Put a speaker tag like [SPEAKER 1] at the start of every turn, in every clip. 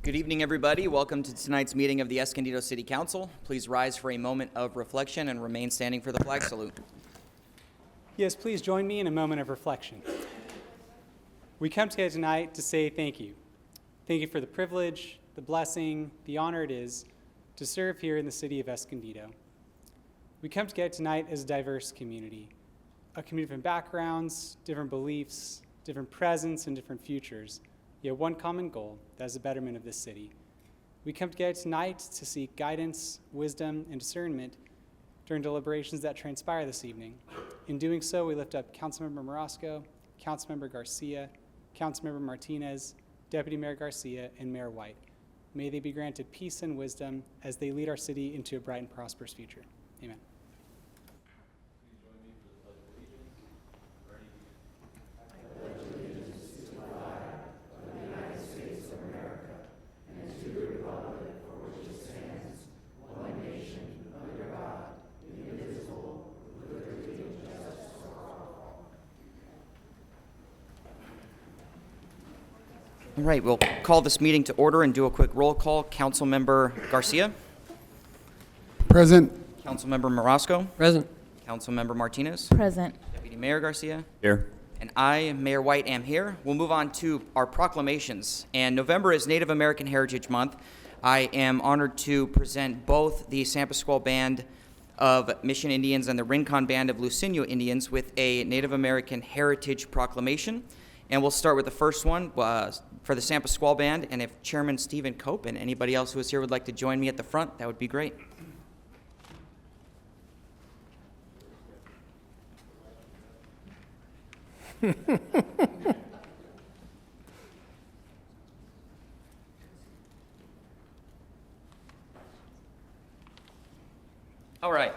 [SPEAKER 1] Good evening, everybody. Welcome to tonight's meeting of the Escondido City Council. Please rise for a moment of reflection and remain standing for the flag salute.
[SPEAKER 2] Yes, please join me in a moment of reflection. We come together tonight to say thank you. Thank you for the privilege, the blessing, the honor it is to serve here in the city of Escondido. We come together tonight as a diverse community, a community of different backgrounds, different beliefs, different presents, and different futures, yet one common goal, that is the betterment of this city. We come together tonight to seek guidance, wisdom, and discernment during deliberations that transpire this evening. In doing so, we lift up Councilmember Morosco, Councilmember Garcia, Councilmember Martinez, Deputy Mayor Garcia, and Mayor White. May they be granted peace and wisdom as they lead our city into a bright and prosperous future. Amen.
[SPEAKER 1] All right, we'll call this meeting to order and do a quick roll call. Councilmember Garcia.
[SPEAKER 3] Present.
[SPEAKER 1] Councilmember Morosco.
[SPEAKER 4] Present.
[SPEAKER 1] Councilmember Martinez.
[SPEAKER 5] Present.
[SPEAKER 1] Deputy Mayor Garcia.
[SPEAKER 3] Here.
[SPEAKER 1] And I, Mayor White, am here. We'll move on to our proclamations. And November is Native American Heritage Month. I am honored to present both the San Pasqual Band of Mission Indians and the Rincon Band of Luciño Indians with a Native American Heritage Proclamation. And we'll start with the first one for the San Pasqual Band. And if Chairman Stephen Cope and anybody else who is here would like to join me at the front, that would be great. All right.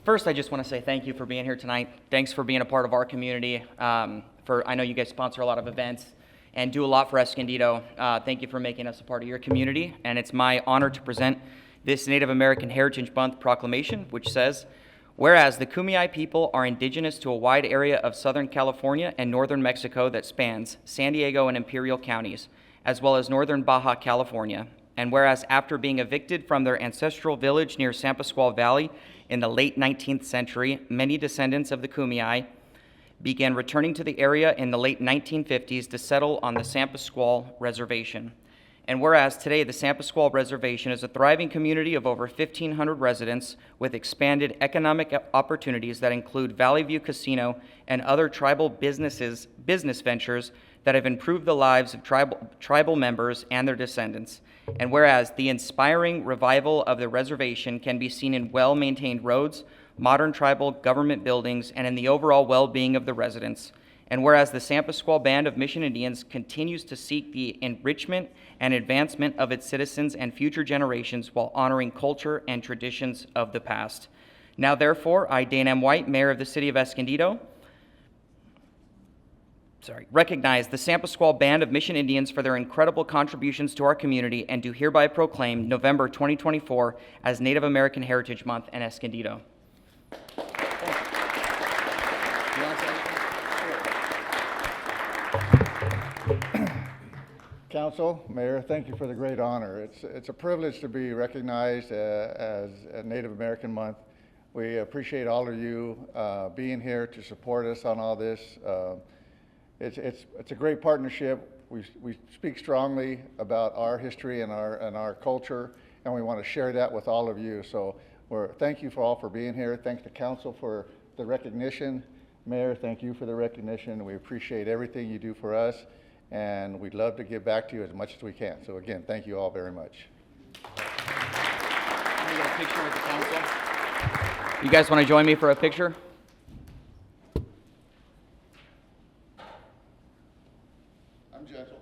[SPEAKER 1] First, I just want to say thank you for being here tonight. Thanks for being a part of our community. I know you guys sponsor a lot of events and do a lot for Escondido. Thank you for making us a part of your community. And it's my honor to present this Native American Heritage Month proclamation, which says, whereas the Kumeyaay people are indigenous to a wide area of Southern California and northern Mexico that spans San Diego and Imperial counties, as well as northern Baja California. And whereas after being evicted from their ancestral village near San Pasqual Valley in the late 19th century, many descendants of the Kumeyaay began returning to the area in the late 1950s to settle on the San Pasqual Reservation. And whereas today the San Pasqual Reservation is a thriving community of over 1,500 residents with expanded economic opportunities that include Valley View Casino and other tribal business ventures that have improved the lives of tribal members and their descendants. And whereas the inspiring revival of the reservation can be seen in well-maintained roads, modern tribal government buildings, and in the overall well-being of the residents. And whereas the San Pasqual Band of Mission Indians continues to seek the enrichment and advancement of its citizens and future generations while honoring culture and traditions of the past. Now, therefore, I, Dane M. White, Mayor of the City of Escondido, recognize the San Pasqual Band of Mission Indians for their incredible contributions to our community and do hereby proclaim November 2024 as Native American Heritage Month in Escondido.
[SPEAKER 3] Council, Mayor, thank you for the great honor. It's a privilege to be recognized as a Native American Month. We appreciate all of you being here to support us on all this. It's a great partnership. We speak strongly about our history and our culture, and we want to share that with all of you. So thank you all for being here. Thanks to Council for the recognition. Mayor, thank you for the recognition. We appreciate everything you do for us, and we'd love to give back to you as much as we can. So again, thank you all very much.
[SPEAKER 1] Can we get a picture with the council? You guys want to join me for a picture?
[SPEAKER 3] I'm gentle.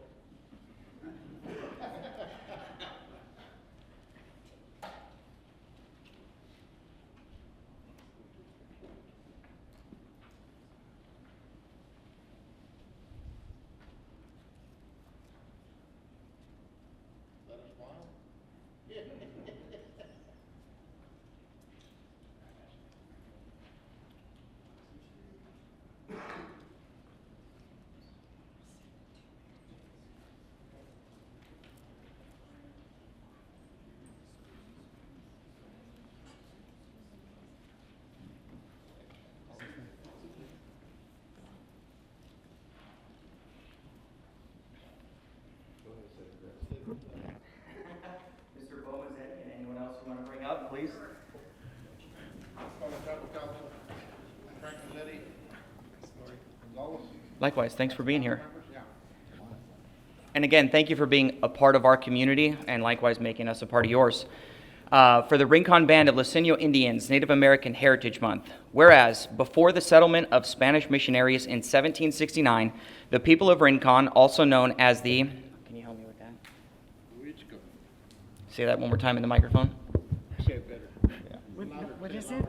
[SPEAKER 1] please. Likewise, thanks for being here. And again, thank you for being a part of our community and likewise making us a part of yours. For the Rincon Band of Luiseño Indians, Native American Heritage Month. Whereas, before the settlement of Spanish missionaries in 1769, the people of Rincon, also known as the, can you help me with that? Say that one more time in the microphone.
[SPEAKER 4] What is it?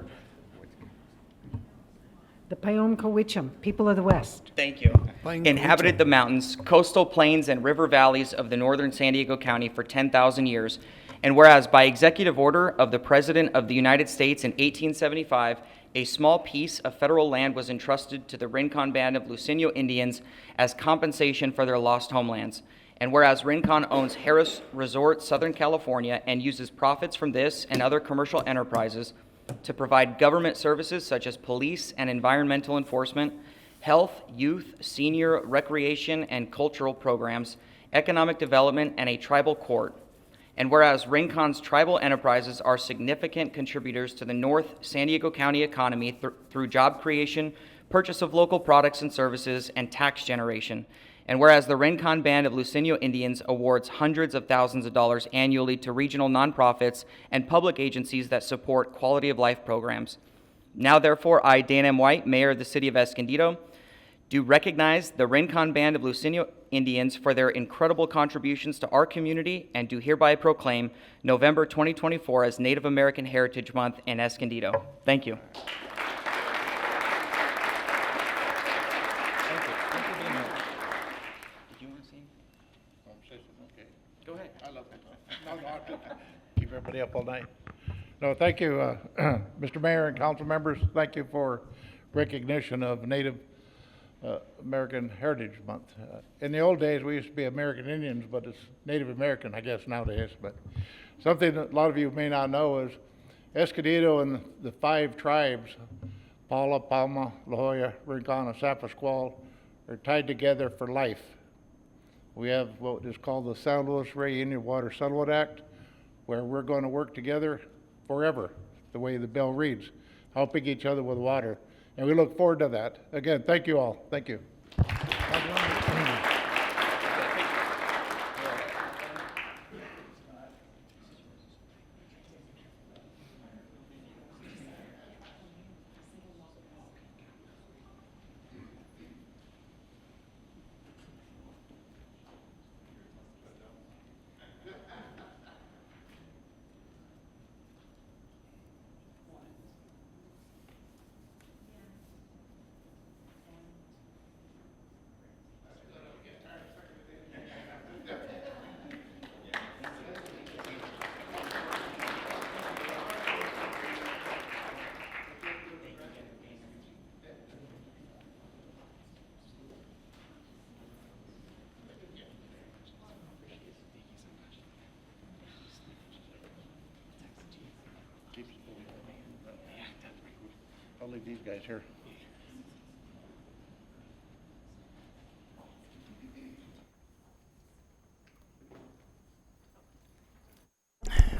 [SPEAKER 4] The Payom-Cowichum, people of the West.
[SPEAKER 1] Thank you. Inhabited the mountains, coastal plains, and river valleys of the northern San Diego County for 10,000 years. And whereas by executive order of the President of the United States in 1875, a small piece of federal land was entrusted to the Rincon Band of Luiseño Indians as compensation for their lost homelands. And whereas Rincon owns Harris Resort, Southern California, and uses profits from this and other commercial enterprises to provide government services such as police and environmental enforcement, health, youth, senior, recreation, and cultural programs, economic development, and a tribal court. And whereas Rincon's tribal enterprises are significant contributors to the North San Diego County economy through job creation, purchase of local products and services, and tax generation. And whereas the Rincon Band of Luiseño Indians awards hundreds of thousands of dollars annually to regional nonprofits and public agencies that support quality of life programs. Now, therefore, I, Dan M. White, Mayor of the City of Escondido, do recognize the Rincon Band of Luiseño Indians for their incredible contributions to our community and do hereby proclaim November 2024 as Native American Heritage Month in Escondido. Thank you. Go ahead.
[SPEAKER 5] I love it. No, keep everybody up all night. No, thank you, Mr. Mayor and council members. Thank you for recognition of Native American Heritage Month. In the old days, we used to be American Indians, but it's Native American, I guess, nowadays. But something that a lot of you may not know is Escondido and the 5 tribes, Paula, Palma, La Jolla, Rincon, and Sapasqual, are tied together for life. We have what is called the San Luis Rey Indian Water Settlement Act, where we're going to work together forever, the way the bill reads, helping each other with water. And we look forward to that. Again, thank you all. Thank you. I'll leave these guys here.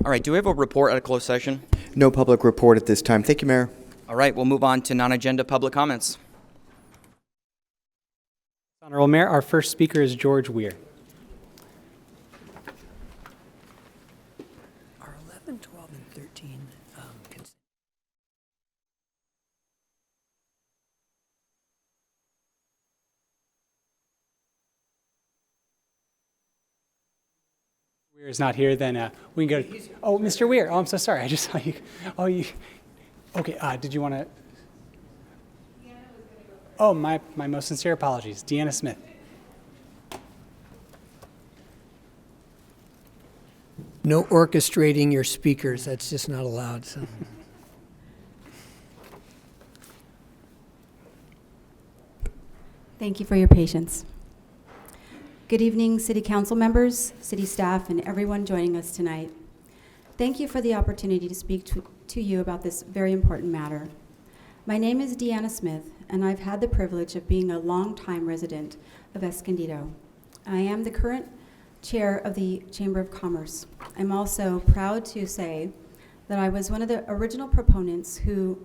[SPEAKER 1] All right, do we have a report at a closed session?
[SPEAKER 6] No public report at this time. Thank you, Mayor.
[SPEAKER 1] All right, we'll move on to non-agenda public comments.
[SPEAKER 2] Honorable Mayor, our first speaker is George Weir.
[SPEAKER 7] Are 11, 12, and 13
[SPEAKER 2] Weir is not here, then we can go to, oh, Mr. Weir. Oh, I'm so sorry. I just saw you. Oh, you. Okay, did you want to? Oh, my most sincere apologies. Deanna Smith.
[SPEAKER 7] No orchestrating your speakers. That's just not allowed. So.
[SPEAKER 8] Thank you for your patience. Good evening, City Council members, city staff, and everyone joining us tonight. Thank you for the opportunity to speak to you about this very important matter. My name is Deanna Smith, and I've had the privilege of being a longtime resident of Escondido. I am the current chair of the Chamber of Commerce. I'm also proud to say that I was one of the original proponents who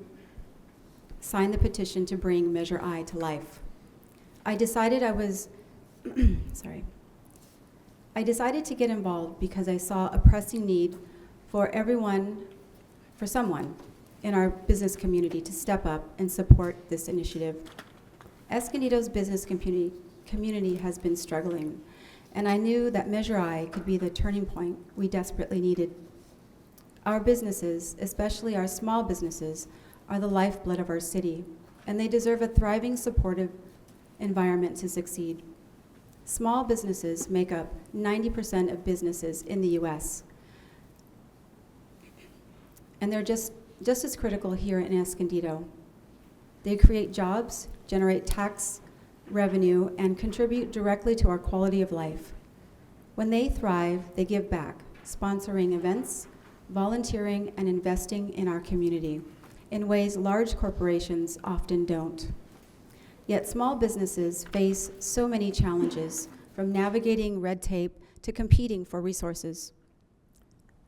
[SPEAKER 8] signed the petition to bring Measure I to life. I decided I decided to get involved because I saw a pressing need for someone in our business community to step up and support this initiative. Escondido's business community has been struggling, and I knew that Measure I could be the turning point we desperately needed. Our businesses, especially our small businesses, are the lifeblood of our city, and they deserve a thriving, supportive environment to succeed. Small businesses make up 90% of businesses in the U.S., and they're just as critical here in Escondido. They create jobs, generate tax revenue, and contribute directly to our quality of life. When they thrive, they give back, sponsoring events, volunteering, and investing in our community in ways large corporations often don't. Yet small businesses face so many challenges, from navigating red tape to competing for resources.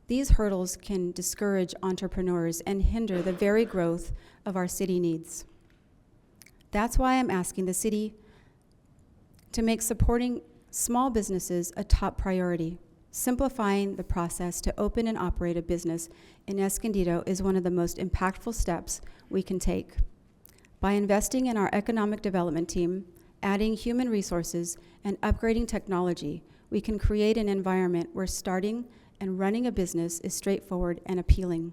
[SPEAKER 8] These hurdles can discourage entrepreneurs and hinder the very growth of our city needs. That's why I'm asking the city to make supporting small businesses a top priority. Simplifying the process to open and operate a business in Escondido is one of the most impactful steps we can take. By investing in our economic development team, adding human resources, and upgrading technology, we can create an environment where starting and running a business is straightforward and appealing.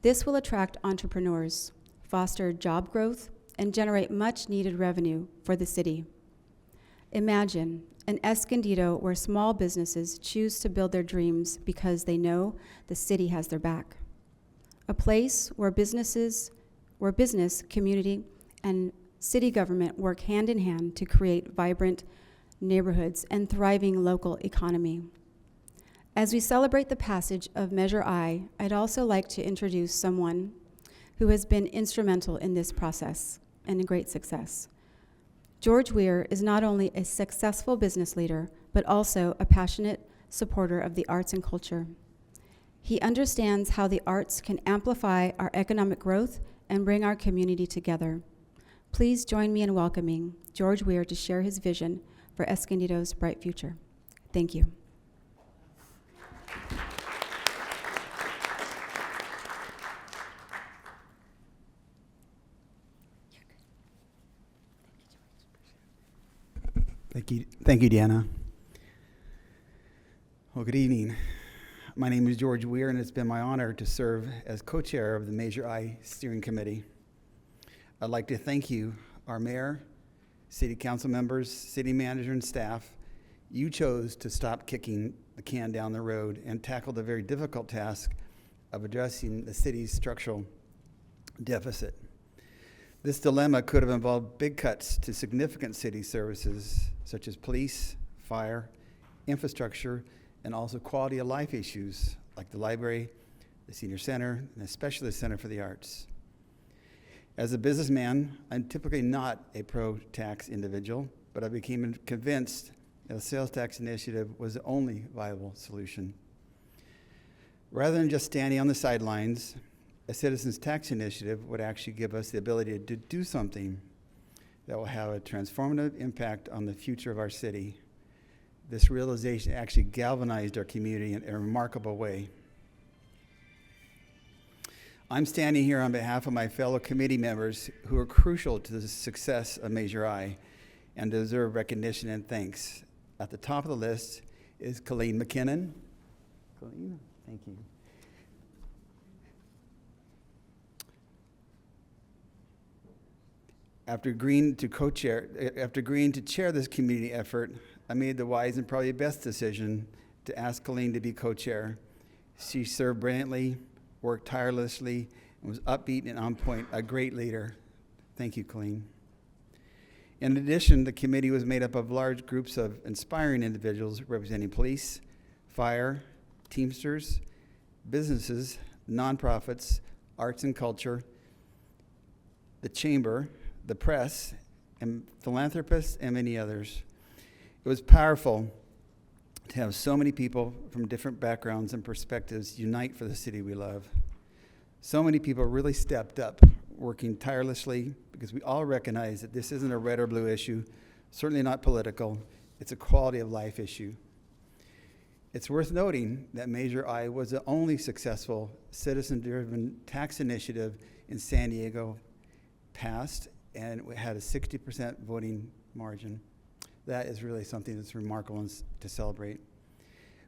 [SPEAKER 8] This will attract entrepreneurs, foster job growth, and generate much-needed revenue for the city. Imagine an Escondido where small businesses choose to build their dreams because they know the city has their back. A place where business, community, and city government work hand in hand to create vibrant neighborhoods and thriving local economy. As we celebrate the passage of Measure I, I'd also like to introduce someone who has been instrumental in this process and a great success. George Weir is not only a successful business leader, but also a passionate supporter of the arts and culture. He understands how the arts can amplify our economic growth and bring our community together. Please join me in welcoming George Weir to share his vision for Escondido's bright future. Thank you.
[SPEAKER 9] Thank you, Deanna. Well, good evening. My name is George Weir, and it's been my honor to serve as co-chair of the Measure I Steering Committee. I'd like to thank you, our mayor, city council members, city manager, and staff. You chose to stop kicking the can down the road and tackle the very difficult task of addressing the city's structural deficit. This dilemma could have involved big cuts to significant city services such as police, fire, infrastructure, and also quality of life issues like the library, the senior center, and especially the Center for the Arts. As a businessman, I'm typically not a pro-tax individual, but I became convinced that a sales tax initiative was the only viable solution. Rather than just standing on the sidelines, a citizens tax initiative would actually give us the ability to do something that will have a transformative impact on the future of our city. This realization actually galvanized our community in a remarkable way. I'm standing here on behalf of my fellow committee members who are crucial to the success of Measure I and deserve recognition and thanks. At the top of the list is Colleen McKinnon. Colleen, thank you. After agreeing to chair this community effort, I made the wise and probably best decision to ask Colleen to be co-chair. She served brilliantly, worked tirelessly, and was upbeat and on point, a great leader. Thank you, Colleen. In addition, the committee was made up of large groups of inspiring individuals representing police, fire, Teamsters, businesses, nonprofits, arts and culture, the chamber, the press, and philanthropists, and many others. It was powerful to have so many people from different backgrounds and perspectives unite for the city we love. So many people really stepped up, working tirelessly, because we all recognize that this isn't a red or blue issue, certainly not political. It's a quality of life issue. It's worth noting that Measure I was the only successful citizen-driven tax initiative in San Diego passed, and it had a 60% voting margin. That is really something that's remarkable and to celebrate.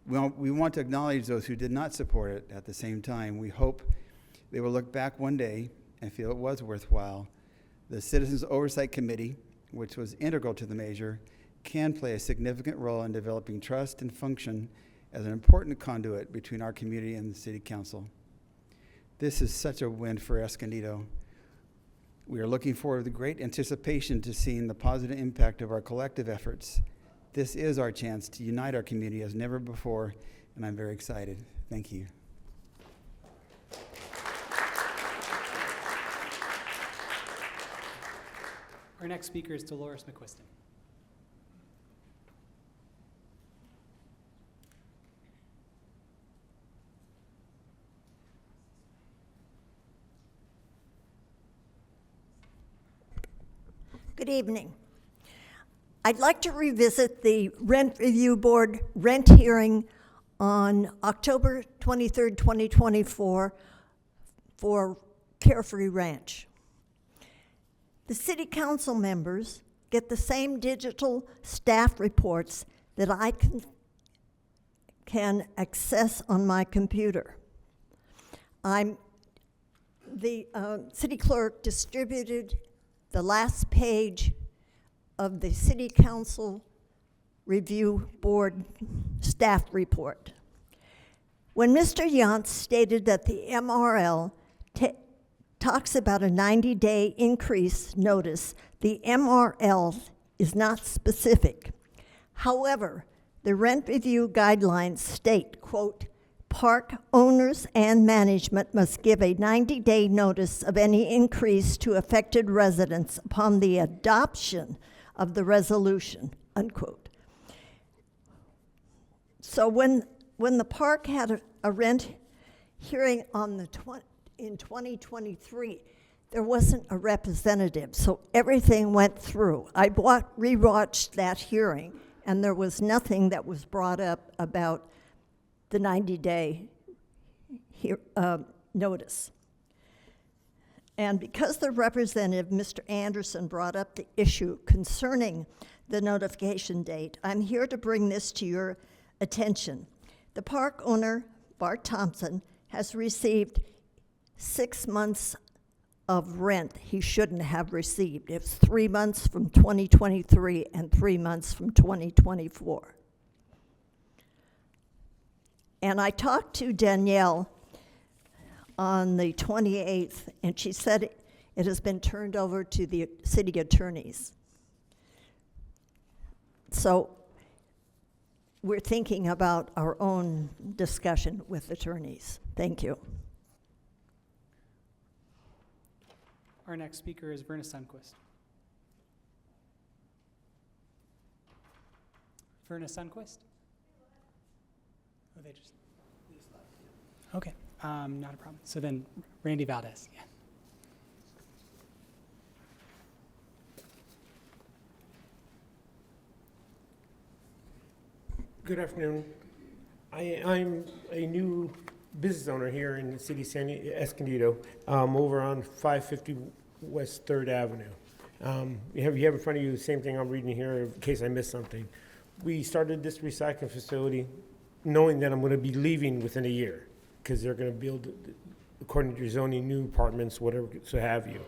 [SPEAKER 9] We want to acknowledge those who did not support it at the same time. We hope they will look back one day and feel it was worthwhile. The Citizens Oversight Committee, which was integral to the measure, can play a significant role in developing trust and function as an important conduit between our community and the City Council. This is such a win for Escondido. We are looking forward with great anticipation to seeing the positive impact of our collective efforts. This is our chance to unite our community as never before, and I'm very excited. Thank you.
[SPEAKER 2] Our next speaker is Dolores McQuiston.
[SPEAKER 10] Good evening. I'd like to revisit the Rent Review Board rent hearing on October 23rd, 2024 for Carefree Ranch. The City Council members get the same digital staff reports that I can access on my computer. The city clerk distributed the last page of the City Council Review Board staff report. When Mr. Yantz stated that the MRL talks about a 90-day increase notice, the MRL is not specific. However, the rent review guidelines state, quote, park owners and management must give a 90-day notice of any increase to affected residents upon the adoption of the resolution, unquote. So when the park had a rent hearing on in 2023, there wasn't a representative, so everything went through. I rewatched that hearing, and there was nothing that was brought up about the 90-day notice. And because the representative, Mr. Anderson, brought up the issue concerning the notification date, I'm here to bring this to your attention. The park owner, Bart Thompson, has received 6 months of rent he shouldn't have received. It's 3 months from 2023 and 3 months from 2024. And I talked to Danielle on the 28th, and she said it has been turned over to the city attorneys. So we're thinking about our own discussion with attorneys. Thank you.
[SPEAKER 2] Our next speaker is Verna Sundquist. Verna Sundquist? Oh, they just left. Okay, not a problem. So then Randy Valdez, yeah.
[SPEAKER 11] Good afternoon. I'm a new business owner here in the city of Escondido, over on 550 West 3rd Avenue. You have in front of you the same thing I'm reading here in case I missed something. We started this recycling facility knowing that I'm going to be leaving within a year because they're going to build, according to your zoning, new apartments, whatever, so have you.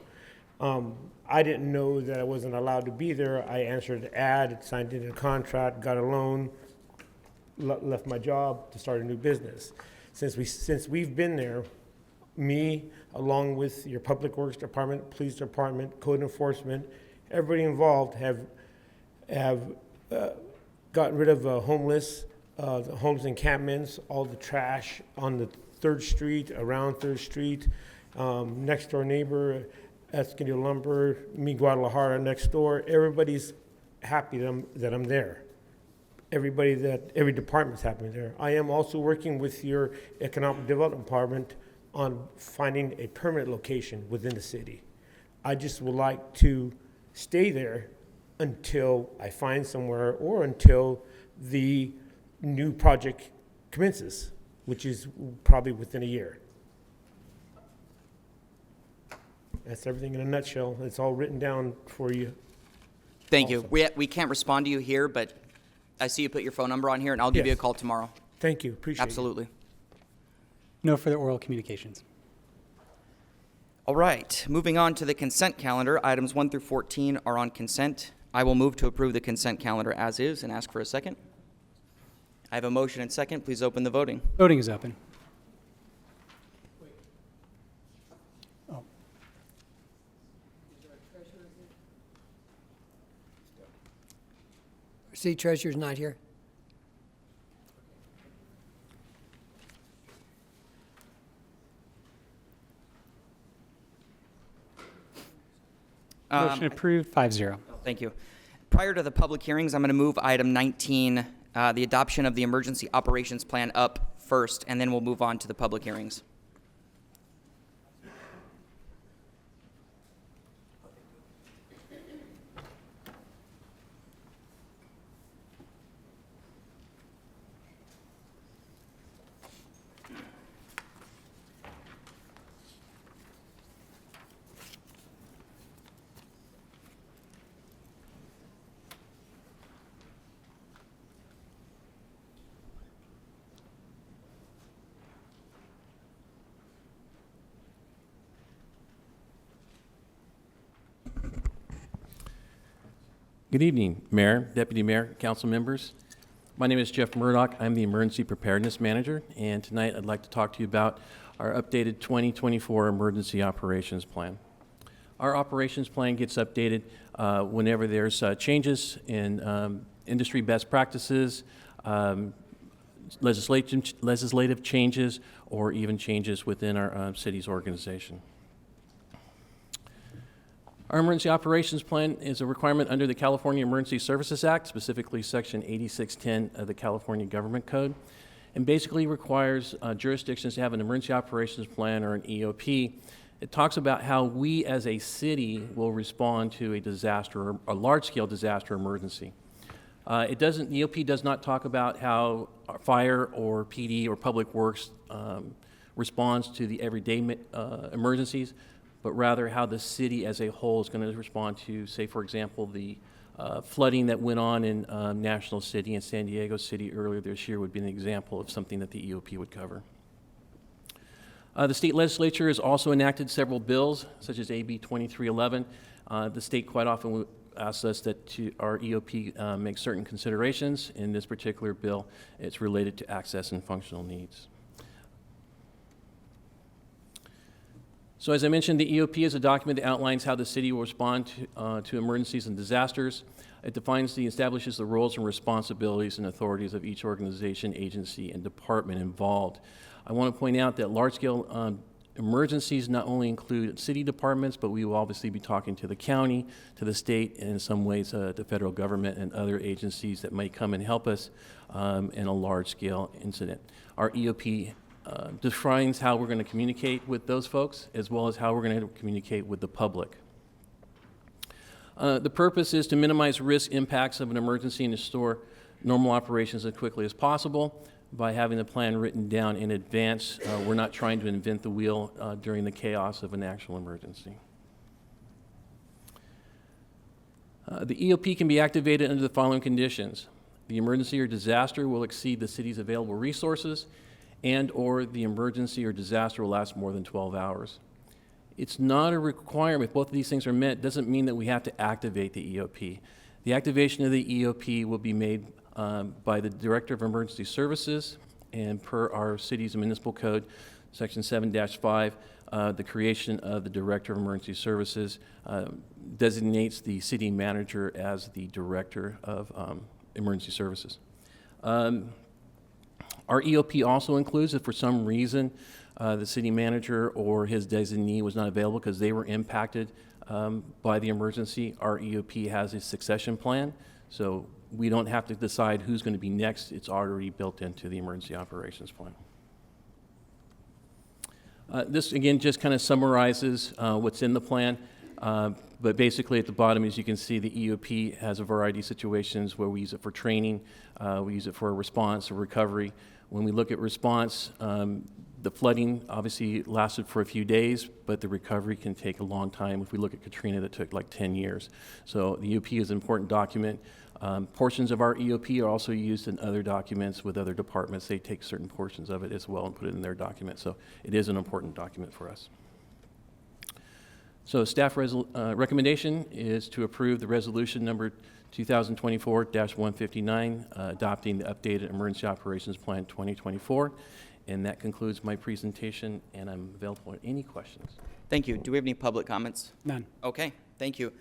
[SPEAKER 11] I didn't know that I wasn't allowed to be there. I answered the ad, signed into a contract, got a loan, left my job to start a new business. Since we've been there, me, along with your public works department, police department, code enforcement, everybody involved have gotten rid of homeless, the homeless encampments, all the trash on the 3rd Street, around 3rd Street, next door neighbor, Escondido Lumber, me, Guadalajara next door. Everybody's happy that I'm there. every department's happening there. I am also working with your economic development department on finding a permanent location within the city. I just would like to stay there until I find somewhere or until the new project commences, which is probably within a year. That's everything in a nutshell. It's all written down for you.
[SPEAKER 1] Thank you. We can't respond to you here, but I see you put your phone number on here, and I'll give you a
[SPEAKER 11] Yes.
[SPEAKER 1] call tomorrow.
[SPEAKER 11] Thank you. Appreciate it.
[SPEAKER 1] Absolutely.
[SPEAKER 2] No further oral communications.
[SPEAKER 1] All right, moving on to the consent calendar. Items 1 through 14 are on consent. I will move to approve the consent calendar as is and ask for a second. I have a motion and second. Please open the voting.
[SPEAKER 2] Voting is open. Oh.
[SPEAKER 7] City treasurer's not here.
[SPEAKER 2] Motion approved, 5-0.
[SPEAKER 1] Thank you. Prior to the public hearings, I'm going to move item 19, the adoption of the emergency operations plan, up first, and then we'll move on to the public hearings.
[SPEAKER 12] Good evening, Mayor, Deputy Mayor, Council members. My name is Jeff Murdoch. I'm the Emergency Preparedness Manager, and tonight I'd like to talk to you about our updated 2024 Emergency Operations Plan. Our operations plan gets updated whenever there's changes in industry best practices, legislative changes, or even changes within our city's organization. Our Emergency Operations Plan is a requirement under the California Emergency Services Act, specifically Section 8610 of the California Government Code, and basically requires jurisdictions to have an Emergency Operations Plan or an EOP. It talks about how we as a city will respond to a disaster, a large-scale disaster emergency. The EOP does not talk about how fire or PD or Public Works responds to the everyday emergencies, but rather how the city as a whole is going to respond to, say, for example, the flooding that went on in National City and San Diego City earlier this year would be an example of something that the EOP would cover. The state legislature has also enacted several bills, such as AB 2311. The state quite often asks us that our EOP make certain considerations. In this particular bill, it's related to access and functional needs. So as I mentioned, the EOP is a document that outlines how the city will respond to emergencies and disasters. It establishes the roles and responsibilities and authorities of each organization, agency, and department involved. I want to point out that large-scale emergencies not only include city departments, but we will obviously be talking to the county, to the state, and in some ways the federal government and other agencies that might come and help us in a large-scale incident. Our EOP defines how we're going to communicate with those folks, as well as how we're going to communicate with the public. The purpose is to minimize risk impacts of an emergency and restore normal operations as quickly as possible. By having the plan written down in advance, we're not trying to invent the wheel during the chaos of an actual emergency. The EOP can be activated under the following conditions. The emergency or disaster will exceed the city's available resources, and or the emergency or disaster will last more than 12 hours. It's not a requirement. If both of these things are met, it doesn't mean that we have to activate the EOP. The activation of the EOP will be made by the Director of Emergency Services, and per our city's municipal code, Section 7-5, the creation of the Director of Emergency Services designates the city manager as the Director of Emergency Services. Our EOP also includes, if for some reason the city manager or his designee was not available because they were impacted by the emergency, our EOP has a succession plan. So we don't have to decide who's going to be next. It's already built into the emergency operations plan. This, again, just kind of summarizes what's in the plan. But basically, at the bottom, as you can see, the EOP has a variety of situations where we use it for training, we use it for response or recovery. When we look at response, the flooding obviously lasted for a few days, but the recovery can take a long time. If we look at Katrina, that took like 10 years. So the EOP is an important document. Portions of our EOP are also used in other documents with other departments. They take certain portions of it as well and put it in their document. So it is an important document for us. So staff recommendation is to approve the resolution number 2024-159, adopting the updated Emergency Operations Plan 2024. And that concludes my presentation, and I'm available for any questions.
[SPEAKER 1] Thank you. Do we have any public comments?
[SPEAKER 2] None.
[SPEAKER 1] Okay, thank you.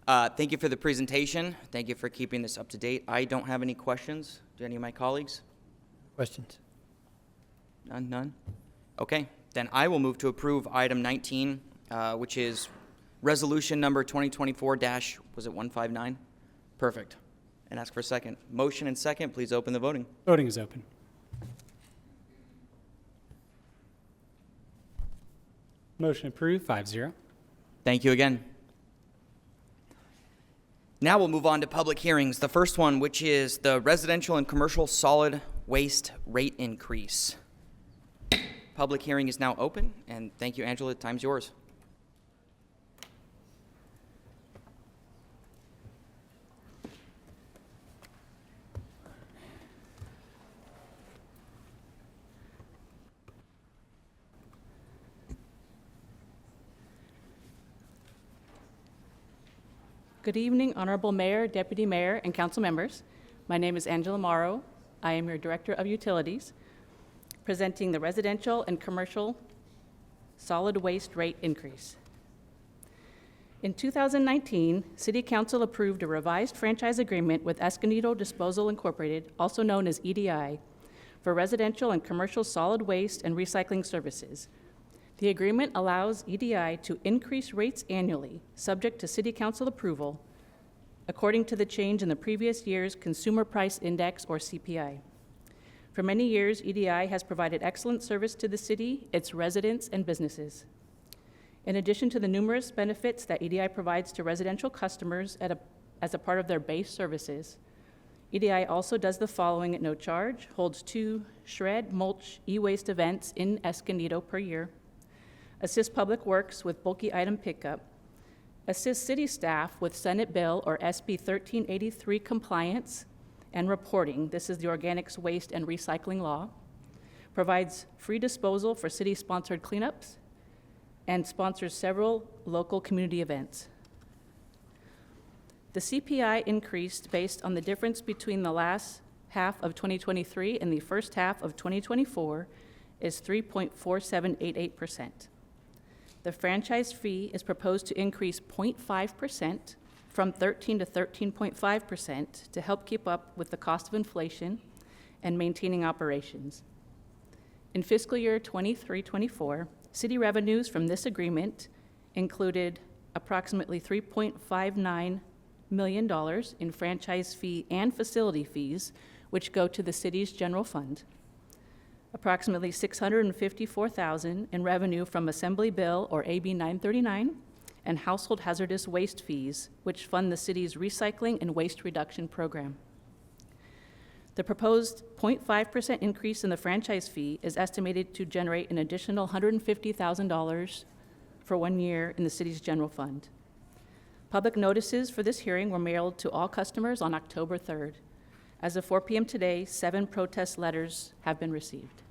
[SPEAKER 1] Thank you for the presentation. Thank you for keeping this up to date. I don't have any questions. Do any of my colleagues?
[SPEAKER 7] Questions?
[SPEAKER 1] None? Okay, then I will move to approve item 19, which is resolution number 2024-159? Perfect. And ask for a second. Motion and second, please open the voting.
[SPEAKER 2] Voting is open. Motion approved, 5-0.
[SPEAKER 1] Thank you again. Now we'll move on to public hearings. The first one, which is the residential and commercial solid waste rate increase. Public hearing is now open, and thank you, Angela. Time's yours.
[SPEAKER 13] Good evening, Honorable Mayor, Deputy Mayor, and council members. My name is Angela Morrow. I am your Director of Utilities, presenting the residential and commercial solid waste rate increase. In 2019, City Council approved a revised franchise agreement with Escondido Disposal Incorporated, also known as EDI, for residential and commercial solid waste and recycling services. The agreement allows EDI to increase rates annually, subject to City Council approval, according to the change in the previous year's Consumer Price Index, or CPI. For many years, EDI has provided excellent service to the city, its residents, and businesses. In addition to the numerous benefits that EDI provides to residential customers as a part of their base services, EDI also does the following at no charge: holds 2 shred, mulch, e-waste events in Escondido per year, assist Public Works with bulky item pickup, assist city staff with Senate Bill or SB 1383 compliance and reporting. This is the Organics Waste and Recycling Law, provides free disposal for city-sponsored cleanups, and sponsors several local community events. The CPI increased based on the difference between the last half of 2023 and the first half of 2024 is 3.4788%. The franchise fee is proposed to increase 0.5% from 13 to 13.5% to help keep up with the cost of inflation and maintaining operations. In fiscal year 23-24, city revenues from this agreement included approximately $3.59 million in franchise fee and facility fees, which go to the city's general fund, approximately $654,000 in revenue from Assembly Bill or AB 939, and household hazardous waste fees, which fund the city's recycling and waste reduction program. The proposed 0.5% increase in the franchise fee is estimated to generate an additional $150,000 for 1 year in the city's general fund. Public notices for this hearing were mailed to all customers on October 3rd. As of 4 p.m. today, 7 protest letters have been received.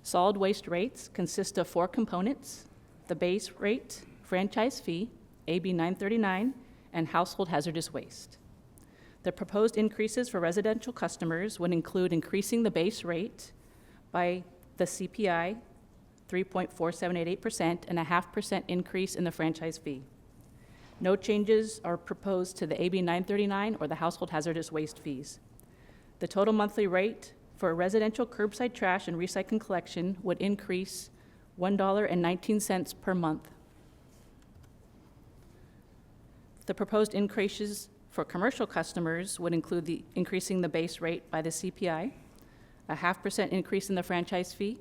[SPEAKER 13] Solid waste rates consist of 4 components: the base rate, franchise fee, AB 939, and household hazardous waste. The proposed increases for residential customers would include increasing the base rate by the CPI, 3.4788%, and a 0.5% increase in the franchise fee. No changes are proposed to the AB 939 or the household hazardous waste fees. The total monthly rate for residential curbside trash and recycling collection would increase $1.19 per month. The proposed increases for commercial customers would include increasing the base rate by the CPI, a 0.5% increase in the franchise fee.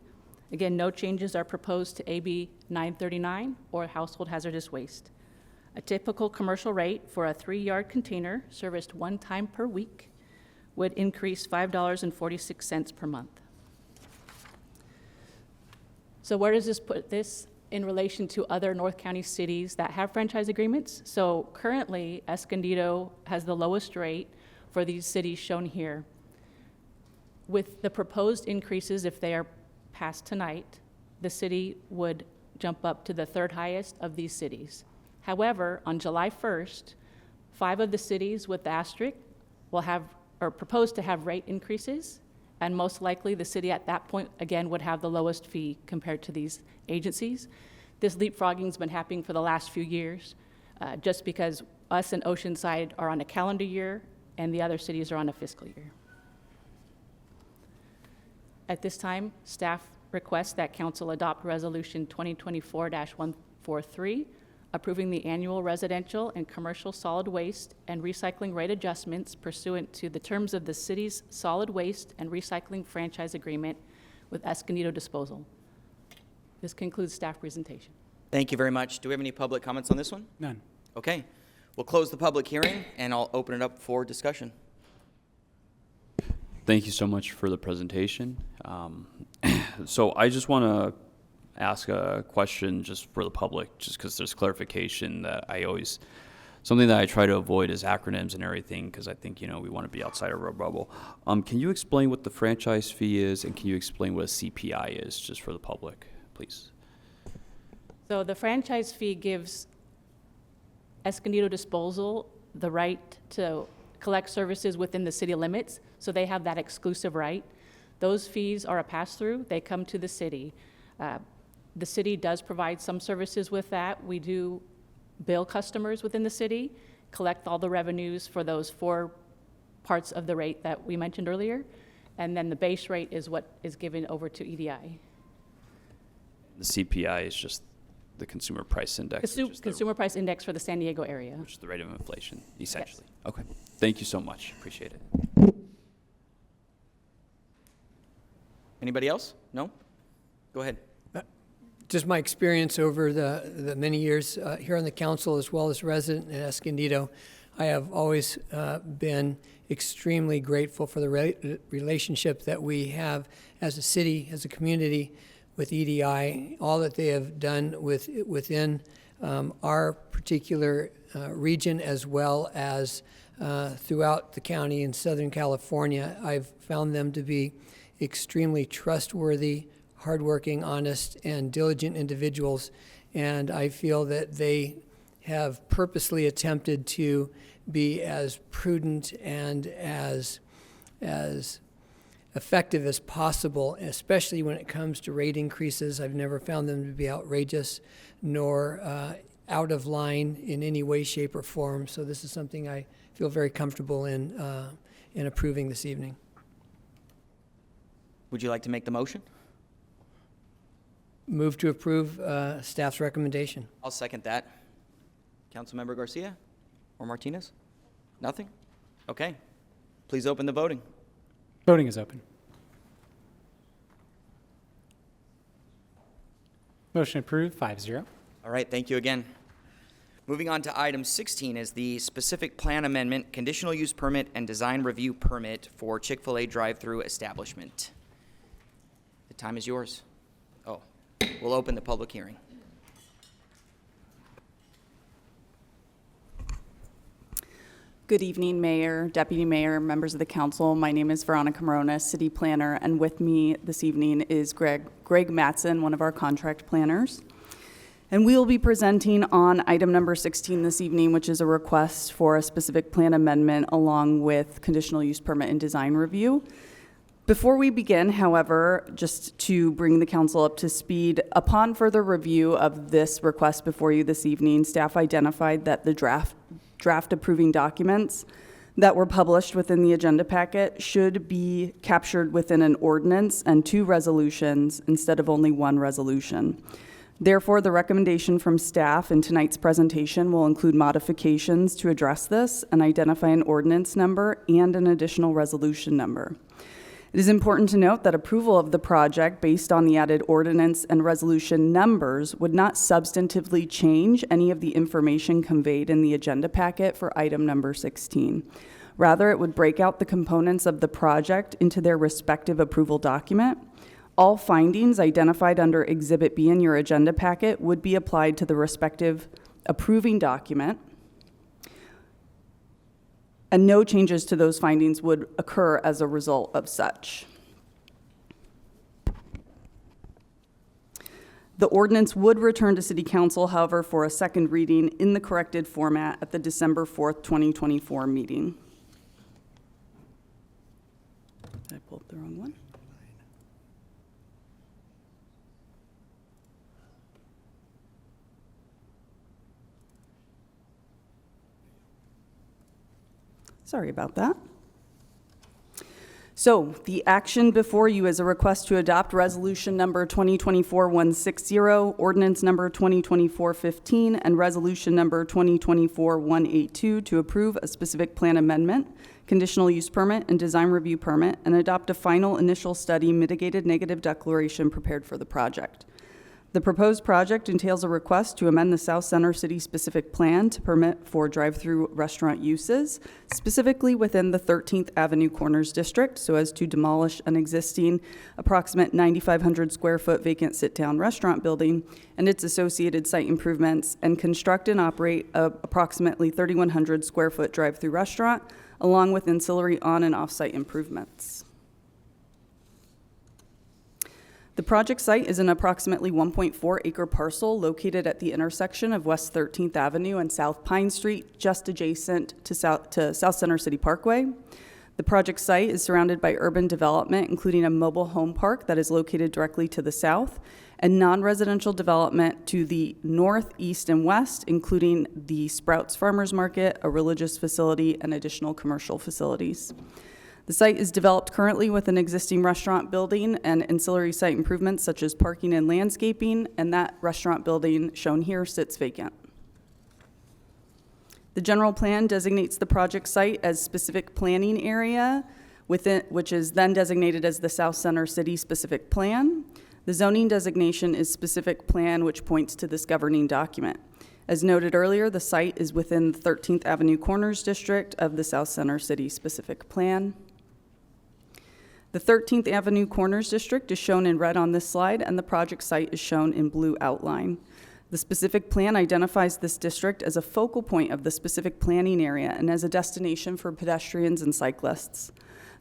[SPEAKER 13] Again, no changes are proposed to AB 939 or household hazardous waste. A typical commercial rate for a 3-yard container serviced 1 time per week would increase $5.46 per month. So where does this put this in relation to other North County cities that have franchise agreements? So currently, Escondido has the lowest rate for these cities shown here. With the proposed increases, if they are passed tonight, the city would jump up to the 3rd highest of these cities. However, on July 1st, 5 of the cities with the asterisk will have, or propose to have rate increases, and most likely the city at that point, again, would have the lowest fee compared to these agencies. This leapfrogging's been happening for the last few years, just because us and Oceanside are on a calendar year and the other cities are on a fiscal year. At this time, staff requests that council adopt Resolution 2024-143, approving the annual residential and commercial solid waste and recycling rate adjustments pursuant to the terms of the city's solid waste and recycling franchise agreement with Escondido Disposal. This concludes staff presentation.
[SPEAKER 1] Thank you very much. Do we have any public comments on this one?
[SPEAKER 2] None.
[SPEAKER 1] Okay. We'll close the public hearing, and I'll open it up for discussion.
[SPEAKER 14] Thank you so much for the presentation. So I just want to ask a question just for the public, just because there's clarification that something that I try to avoid is acronyms and everything, because I think, we want to be outside of our bubble. Can you explain what the franchise fee is, and can you explain what a CPI is, just for the public, please?
[SPEAKER 13] So the franchise fee gives Escondido Disposal the right to collect services within the city limits, so they have that exclusive right. Those fees are a pass-through. They come to the city. The city does provide some services with that. We do bill customers within the city, collect all the revenues for those 4 parts of the rate that we mentioned earlier, and then the base rate is what is given over to EDI.
[SPEAKER 14] The CPI is just the consumer price index.
[SPEAKER 13] Consumer price index for the San Diego area.
[SPEAKER 14] Which is the rate of inflation, essentially. Yes. Okay. Thank you so much. Appreciate it.
[SPEAKER 1] Anybody else? No? Go ahead.
[SPEAKER 7] Just my experience over the many years here on the council, as well as resident in Escondido, I have always been extremely grateful for the relationship that we have as a city, as a community, with EDI, all that they have done within our particular region, as well as throughout the county in Southern California. I've found them to be extremely trustworthy, hardworking, honest, and diligent individuals, and I feel that they have purposely attempted to be as prudent and as effective as possible, especially when it comes to rate increases. I've never found them to be outrageous nor out of line in any way, shape, or form, so this is something I feel very comfortable in approving this evening.
[SPEAKER 1] Would you like to make the motion?
[SPEAKER 7] Move to approve staff's recommendation.
[SPEAKER 1] I'll second that. Councilmember Garcia or Martinez? Nothing? Okay. Please open the voting.
[SPEAKER 2] Voting is open. Motion approved, 5-0.
[SPEAKER 1] All right, thank you again. Moving on to item 16 is the specific plan amendment, conditional use permit, and design review permit for Chick-fil-A drive-through establishment. The time is yours. Oh, we'll open the public hearing.
[SPEAKER 15] Good evening, Mayor, Deputy Mayor, members of the council. My name is Veronica Morona, City Planner, and with me this evening is Greg Mattson, one of our contract planners. And we will be presenting on item number 16 this evening, which is a request for a specific plan amendment along with conditional use permit and design review. Before we begin, however, just to bring the council up to speed, upon further review of this request before you this evening, staff identified that the draft approving documents that were published within the agenda packet should be captured within an ordinance and 2 resolutions instead of only 1 resolution. Therefore, the recommendation from staff in tonight's presentation will include modifications to address this and identify an ordinance number and an additional resolution number. It is important to note that approval of the project based on the added ordinance and resolution numbers would not substantively change any of the information conveyed in the agenda packet for item number 16. Rather, it would break out the components of the project into their respective approval document. All findings identified under Exhibit B in your agenda packet would be applied to the respective approving document, and no changes to those findings would occur as a result of such. The ordinance would return to City Council, however, for a second reading in the corrected format at the December 4th, 2024 meeting. Did I pull up the wrong one? Sorry about that. So the action before you is a request to adopt resolution number 2024-160, ordinance number 2024-15, and resolution number 2024-182 to approve a specific plan amendment, conditional use permit, and design review permit, and adopt a final initial study mitigated negative declaration prepared for the project. The proposed project entails a request to amend the South Center City specific plan to permit for drive-through restaurant uses, specifically within the 13th Avenue Corners District, so as to demolish an existing approximate 9,500 square foot vacant sit-down restaurant building and its associated site improvements, and construct and operate a approximately 3,100 square foot drive-through restaurant, along with ancillary on and off-site improvements. The project site is an approximately 1.4 acre parcel located at the intersection of West 13th Avenue and South Pine Street, just adjacent to South Center City Parkway. The project site is surrounded by urban development, including a mobile home park that is located directly to the south, and non-residential development to the north, east, and west, including the Sprouts Farmers Market, a religious facility, and additional commercial facilities. The site is developed currently with an existing restaurant building and ancillary site improvements such as parking and landscaping, and that restaurant building shown here sits vacant. The general plan designates the project site as specific planning area, which is then designated as the South Center City specific plan. The zoning designation is specific plan, which points to this governing document. As noted earlier, the site is within the 13th Avenue Corners District of the South Center City specific plan. The 13th Avenue Corners District is shown in red on this slide, and the project site is shown in blue outline. The specific plan identifies this district as a focal point of the specific planning area and as a destination for pedestrians and cyclists.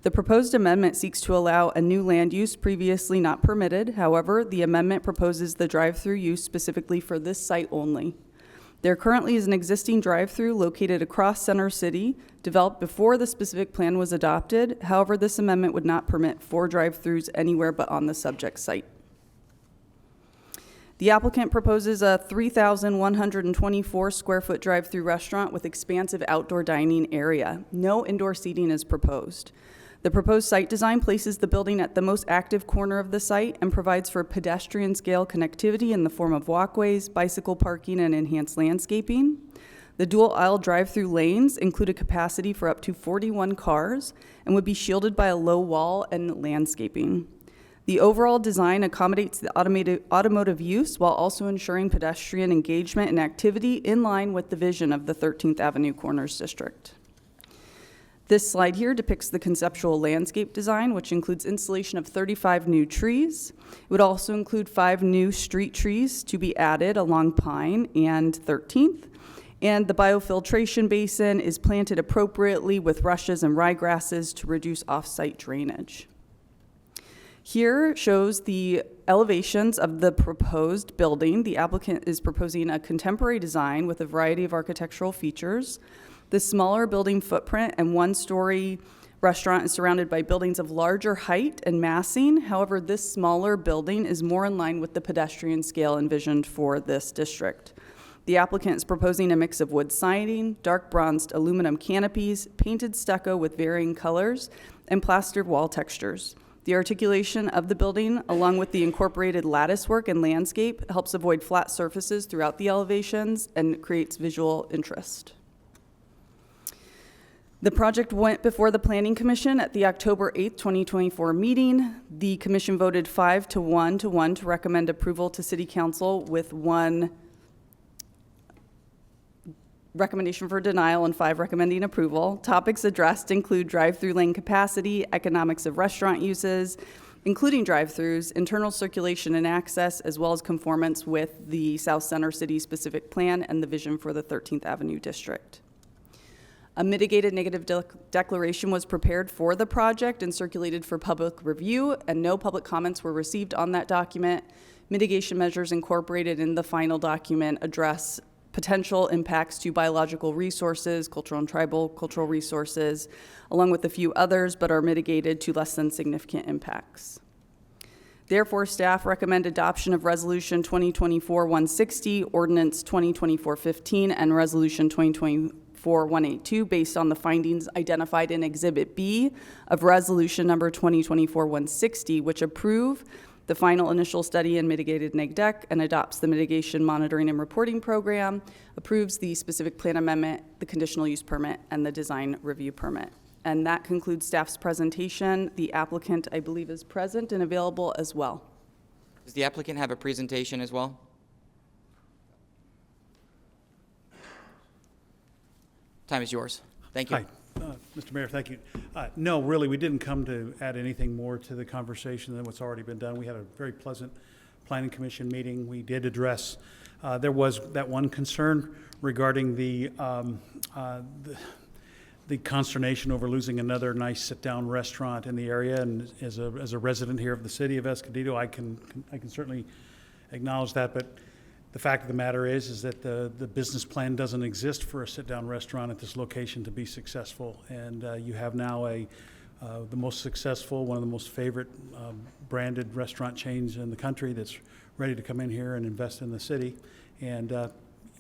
[SPEAKER 15] The proposed amendment seeks to allow a new land use previously not permitted. However, the amendment proposes the drive-through use specifically for this site only. There currently is an existing drive-through located across Center City, developed before the specific plan was adopted. However, this amendment would not permit 4 drive-throughs anywhere but on the subject site. The applicant proposes a 3,124 square foot drive-through restaurant with expansive outdoor dining area. No indoor seating is proposed. The proposed site design places the building at the most active corner of the site and provides for pedestrian scale connectivity in the form of walkways, bicycle parking, and enhanced landscaping. The dual aisle drive-through lanes include a capacity for up to 41 cars and would be shielded by a low wall and landscaping. The overall design accommodates the automotive use while also ensuring pedestrian engagement and activity in line with the vision of the 13th Avenue Corners District. This slide here depicts the conceptual landscape design, which includes installation of 35 new trees. It would also include 5 new street trees to be added along Pine and 13th. And the biofiltration basin is planted appropriately with rushes and ryegrasses to reduce off-site drainage. Here shows the elevations of the proposed building. The applicant is proposing a contemporary design with a variety of architectural features. The smaller building footprint and 1-story restaurant is surrounded by buildings of larger height and massing. However, this smaller building is more in line with the pedestrian scale envisioned for this district. The applicant is proposing a mix of wood siding, dark bronzed aluminum canopies, painted stucco with varying colors, and plastered wall textures. The articulation of the building, along with the incorporated lattice work and landscape, helps avoid flat surfaces throughout the elevations and creates visual interest. The project went before the Planning Commission at the October 8th, 2024 meeting. The commission voted 5-1 to recommend approval to City Council, with 1 recommendation for denial and 5 recommending approval. Topics addressed include drive-through lane capacity, economics of restaurant uses, including drive-throughs, internal circulation and access, as well as conformance with the South Center City specific plan and the vision for the 13th Avenue District. A mitigated negative declaration was prepared for the project and circulated for public review, and no public comments were received on that document. Mitigation measures incorporated in the final document address potential impacts to biological resources, cultural and tribal cultural resources, along with a few others, but are mitigated to less than significant impacts. Therefore, staff recommend adoption of Resolution 2024-160, Ordinance 2024-15, and Resolution 2024-182 based on the findings identified in Exhibit B of Resolution number 2024-160, which approve the final initial study and mitigated neg deck and adopts the mitigation monitoring and reporting program, approves the specific plan amendment, the conditional use permit, and the design review permit. And that concludes staff's presentation. The applicant, I believe, is present and available as well.
[SPEAKER 1] Does the applicant have a presentation as well? Time is yours. Thank you.
[SPEAKER 16] Hi, Mr. Mayor, thank you. No, really, we didn't come to add anything more to the conversation than what's already been done. We had a very pleasant Planning Commission meeting. We did address, there was that one concern regarding the consternation over losing another nice sit-down restaurant in the area. And as a resident here of the city of Escondido, I can certainly acknowledge that. But the fact of the matter is that the business plan doesn't exist for a sit-down restaurant at this location to be successful. And you have now the most successful, one of the most favorite branded restaurant chains in the country that's ready to come in here and invest in the city. And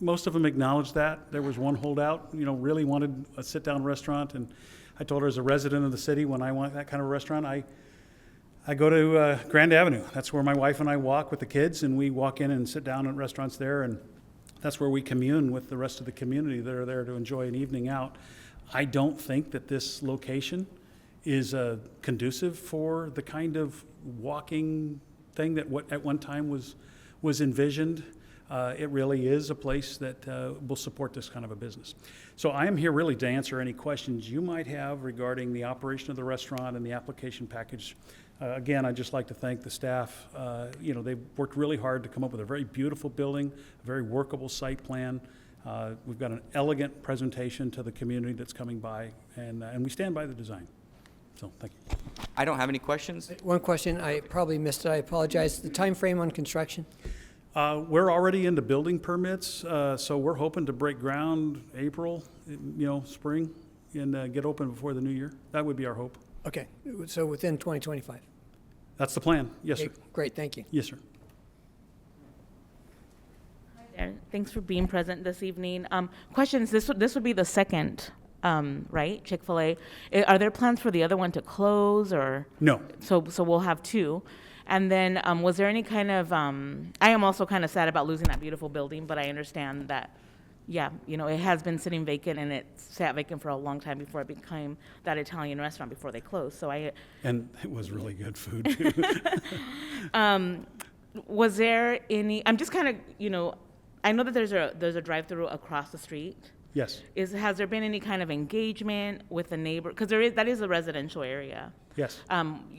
[SPEAKER 16] most of them acknowledge that. There was one holdout, really wanted a sit-down restaurant. And I told her, as a resident of the city, when I want that kind of a restaurant, I go to Grand Avenue. That's where my wife and I walk with the kids, and we walk in and sit down at restaurants there, and that's where we commune with the rest of the community that are there to enjoy an evening out. I don't think that this location is conducive for the kind of walking thing that at one time was envisioned. It really is a place that will support this kind of a business. So I am here really to answer any questions you might have regarding the operation of the restaurant and the application package. Again, I'd just like to thank the staff. They've worked really hard to come up with a very beautiful building, a very workable site plan. We've got an elegant presentation to the community that's coming by, and we stand by the design. So, thank you.
[SPEAKER 1] I don't have any questions.
[SPEAKER 7] One question, I probably missed it, I apologize. The time frame on construction?
[SPEAKER 16] We're already into building permits, so we're hoping to break ground April, spring, and get open before the new year. That would be our hope.
[SPEAKER 7] Okay, so within 2025?
[SPEAKER 16] That's the plan. Yes, sir.
[SPEAKER 7] Great, thank you.
[SPEAKER 16] Yes, sir.
[SPEAKER 17] Hi there. Thanks for being present this evening. Questions, this would be the second, right? Chick-fil-A. Are there plans for the other one to close, or?
[SPEAKER 16] No.
[SPEAKER 17] So we'll have 2. And then was there any kind of, I am also kind of sad about losing that beautiful building, but I understand that, yeah, it has been sitting vacant, and it sat vacant for a long time before it became that Italian restaurant before they closed.
[SPEAKER 16] And it was really good food too.
[SPEAKER 17] Was there any? I'm just kind of, I know that there's a drive-through across the street.
[SPEAKER 16] Yes.
[SPEAKER 17] Has there been any kind of engagement with the neighbor? Because that is a residential area.
[SPEAKER 16] Yes.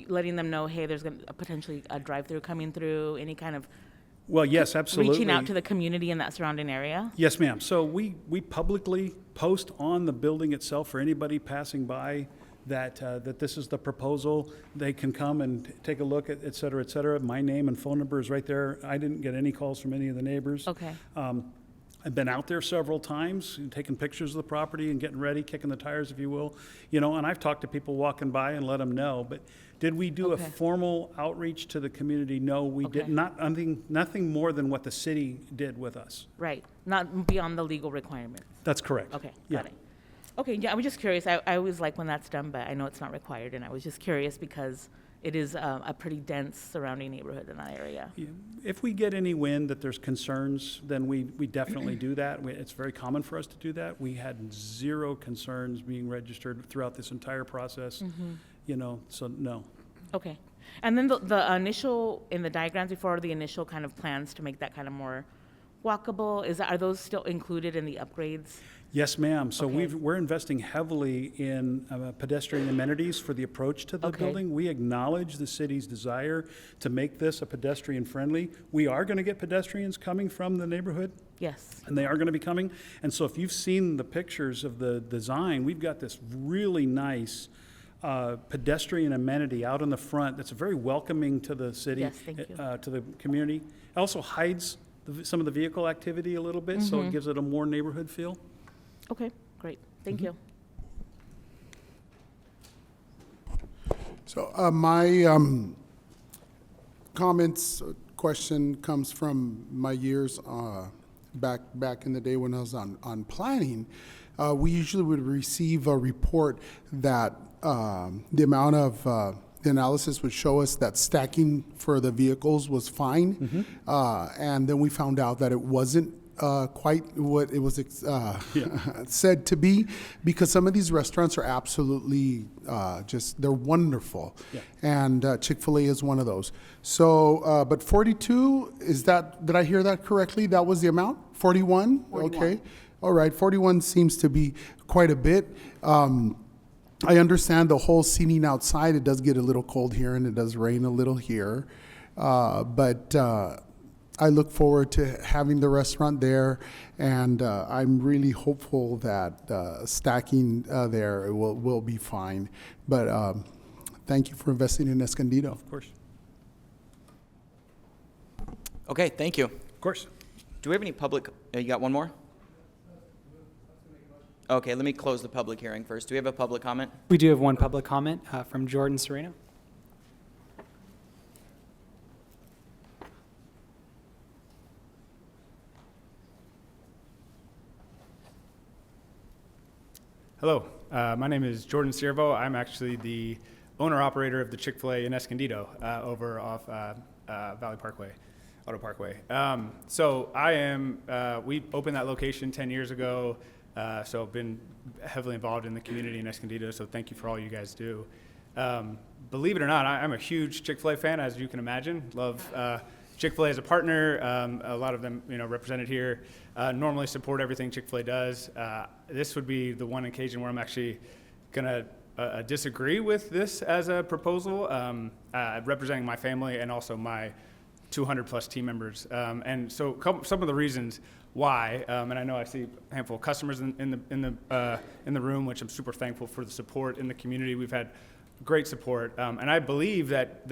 [SPEAKER 17] Letting them know, hey, there's going to potentially a drive-through coming through. Any kind of.
[SPEAKER 16] Well, yes, absolutely.
[SPEAKER 17] Reaching out to the community in that surrounding area?
[SPEAKER 16] Yes, ma'am. So we publicly post on the building itself for anybody passing by that this is the proposal. They can come and take a look at et cetera, et cetera. My name and phone number is right there. I didn't get any calls from any of the neighbors.
[SPEAKER 17] Okay.
[SPEAKER 16] I've been out there several times, taking pictures of the property and getting ready, kicking the tires, if you will. And I've talked to people walking by and let them know. But did we do a formal outreach to the community? No, we did not. Nothing more than what the city did with us.
[SPEAKER 17] Right. Not beyond the legal requirements.
[SPEAKER 16] That's correct.
[SPEAKER 17] Okay.
[SPEAKER 16] Yeah.
[SPEAKER 17] Got it. Okay, yeah, I was just curious. I always like when that's done, but I know it's not required, and I was just curious because it is a pretty dense surrounding neighborhood in that area.
[SPEAKER 16] Yeah. If we get any wind that there's concerns, then we definitely do that. It's very common for us to do that. We had 0 concerns being registered throughout this entire process, you know, so no.
[SPEAKER 17] Okay. And then the initial, in the diagrams before, the initial kind of plans to make that kind of more walkable, are those still included in the upgrades?
[SPEAKER 16] Yes, ma'am. So
[SPEAKER 17] Okay.
[SPEAKER 16] we're investing heavily in pedestrian amenities for the approach to the building. We acknowledge the city's desire to make this a pedestrian friendly. We are going to get pedestrians coming from the neighborhood.
[SPEAKER 17] Yes.
[SPEAKER 16] And they are going to be coming. And so if you've seen the pictures of the design, we've got this really nice pedestrian amenity out in the front that's very welcoming to the city,
[SPEAKER 17] Yes, thank you.
[SPEAKER 16] to the community. It also hides some of the vehicle activity a little bit, so it gives it a more neighborhood feel.
[SPEAKER 17] Okay, great. Thank you.
[SPEAKER 18] So my comments, question comes from my years back in the day when I was on planning. We usually would receive a report that the amount of the analysis would show us that stacking for the vehicles was fine, and then we found out that it wasn't quite what it was said to be, because some of these restaurants are absolutely they're wonderful.
[SPEAKER 16] Yeah.
[SPEAKER 18] And Chick-fil-A is one of those. So, but 42, did I hear that correctly? That was the amount? 41?
[SPEAKER 8] 41.
[SPEAKER 18] Okay. All right, 41 seems to be quite a bit. I understand the whole seating outside. It does get a little cold here and it does rain a little here. But I look forward to having the restaurant there, and I'm really hopeful that stacking there will be fine. But thank you for investing in Escondido.
[SPEAKER 16] Of course.
[SPEAKER 1] Okay, thank you.
[SPEAKER 16] Of course.
[SPEAKER 1] Do we have any public, you got one more? Okay, let me close the public hearing first. Do we have a public comment?
[SPEAKER 2] We do have one public comment from Jordan Sereno.
[SPEAKER 19] Hello, my name is Jordan Ciervo. I'm actually the owner-operator of the Chick-fil-A in Escondido over off Valley Parkway, Auto Parkway. So I am, we opened that location 10 years ago, so I've been heavily involved in the community in Escondido, so thank you for all you guys do. Believe it or not, I'm a huge Chick-fil-A fan, as you can imagine. Love Chick-fil-A as a partner. A lot of them, represented here, normally support everything Chick-fil-A does. This would be the one occasion where I'm actually gonna disagree with this as a proposal, representing my family and also my 200 plus team members. And so some of the reasons why, and I know I see a handful of customers in the room, which I'm super thankful for the support in the community. We've had great support, and I believe that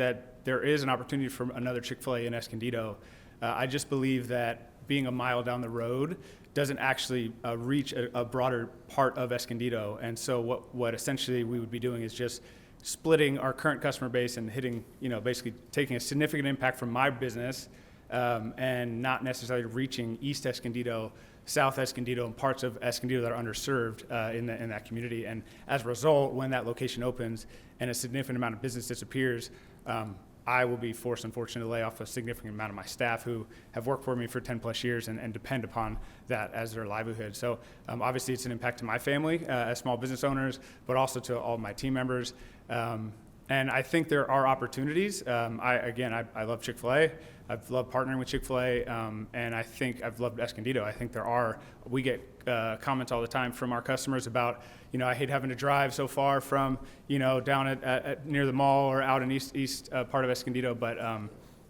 [SPEAKER 19] there is an opportunity for another Chick-fil-A in Escondido. I just believe that being a mile down the road doesn't actually reach a broader part of Escondido. And so what essentially we would be doing is just splitting our current customer base and hitting, basically taking a significant impact from my business and not necessarily reaching East Escondido, South Escondido, and parts of Escondido that are underserved in that community. And as a result, when that location opens and a significant amount of business disappears, I will be forced, unfortunately, to lay off a significant amount of my staff who have worked for me for 10 plus years and depend upon that as their livelihood. So obviously it's an impact to my family as small business owners, but also to all my team members. And I think there are opportunities. I love Chick-fil-A. I've loved partnering with Chick-fil-A, and I think I've loved Escondido. I think we get comments all the time from our customers about, I hate having to drive so far from, down at near the mall or out in east part of Escondido, but I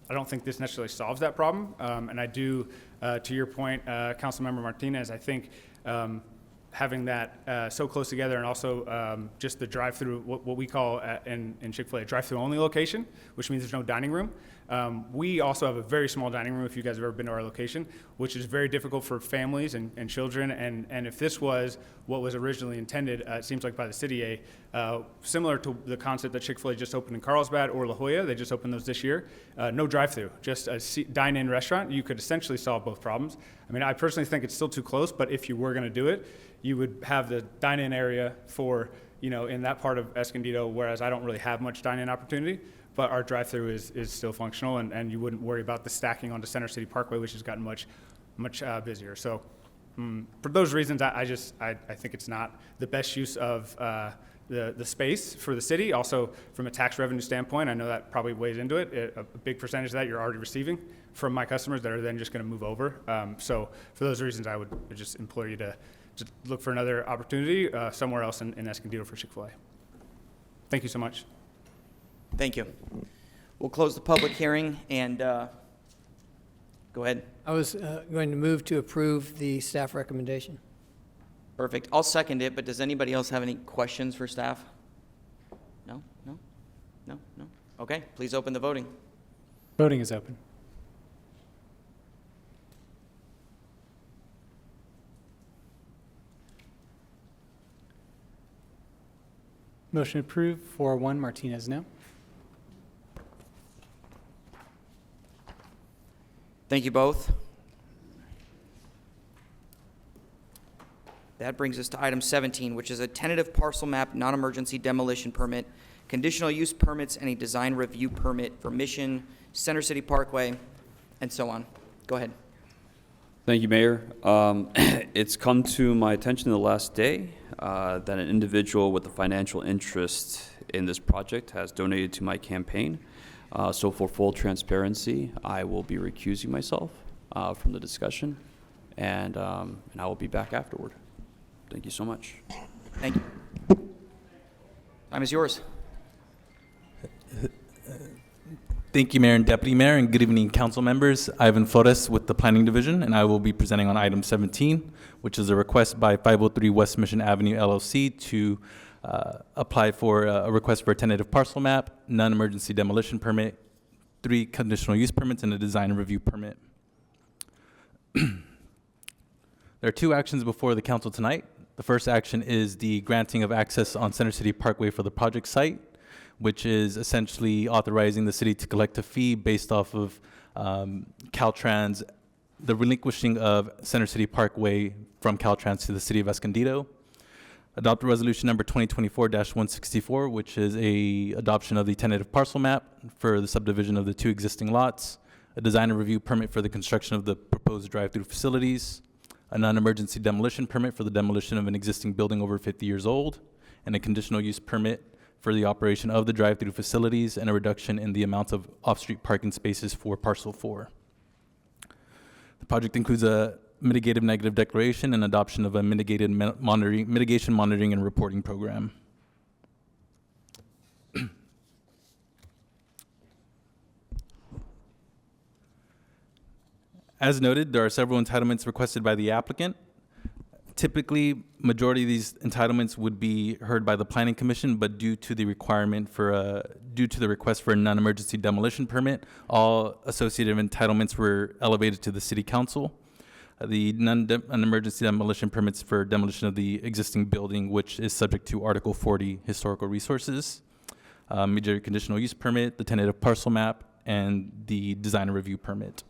[SPEAKER 19] don't think this necessarily solves that problem. And I do, to your point, Councilmember Martinez, I think having that so close together, and also just the drive-through, what we call in Chick-fil-A, drive-through only location, which means there's no dining room. We also have a very small dining room, if you guys have ever been to our location, which is very difficult for families and children. And if this was what was originally intended, it seems like by the city, similar to the concept that Chick-fil-A just opened in Carlsbad or La Jolla, they just opened those this year, no drive-through, just a dine-in restaurant, you could essentially solve both problems. I mean, I personally think it's still too close, but if you were going to do it, you would have the dine-in area for, in that part of Escondido, whereas I don't really have much dine-in opportunity, but our drive-through is still functional, and you wouldn't worry about the stacking onto Center City Parkway, which has gotten much busier. So for those reasons, I think it's not the best use of the space for the city. Also, from a tax revenue standpoint, I know that probably weighs into it. A big percentage of that you're already receiving from my customers that are then just going to move over. So for those reasons, I would just implore you to just look for another opportunity somewhere else in Escondido for Chick-fil-A. Thank you so much.
[SPEAKER 1] Thank you. We'll close the public hearing and go ahead.
[SPEAKER 7] I was going to move to approve the staff recommendation.
[SPEAKER 1] Perfect. I'll second it, but does anybody else have any questions for staff? No? No? No? No? Okay, please open the voting.
[SPEAKER 2] Voting is open. Motion approved, 4-1, Martinez, no.
[SPEAKER 1] Thank you both. That brings us to item 17, which is a tentative parcel map, non-emergency demolition permit, conditional use permits, and a design review permit for Mission, Center City Parkway, and so on. Go ahead.
[SPEAKER 14] Thank you, Mayor. It's come to my attention the last day that an individual with a financial interest in this project has donated to my campaign. So for full transparency, I will be recusing myself from the discussion, and I will be back afterward. Thank you so much.
[SPEAKER 1] Thank you. Time is yours.
[SPEAKER 20] Thank you, Mayor and Deputy Mayor, and good evening, council members. Ivan Flores with the Planning Division, and I will be presenting on item 17, which is a request by 503 West Mission Avenue LLC to apply for a request for a tentative parcel map, non-emergency demolition permit, 3 conditional use permits, and a design and review permit. There are 2 actions before the council tonight. The first action is the granting of access on Center City Parkway for the project site, which is essentially authorizing the city to collect a fee based off of Caltrans, the relinquishing of Center City Parkway from Caltrans to the city of Escondido. Adopt resolution number 2024-164, which is a adoption of the tentative parcel map for the subdivision of the 2 existing lots, a design and review permit for the construction of the proposed drive-through facilities, a non-emergency demolition permit for the demolition of an existing building over 50 years old, and a conditional use permit for the operation of the drive-through facilities and a reduction in the amount of off-street parking spaces for Parcel 4. The project includes a mitigative negative declaration and adoption of a mitigation monitoring and reporting program. As noted, there are several entitlements requested by the applicant. Typically, majority of these entitlements would be heard by the Planning Commission, but due to the request for a non-emergency demolition permit, all associated entitlements were elevated to the City Council. The non-emergency demolition permits for demolition of the existing building, which is subject to Article 40 historical resources, major conditional use permit, the tentative parcel map, and the design and review permit.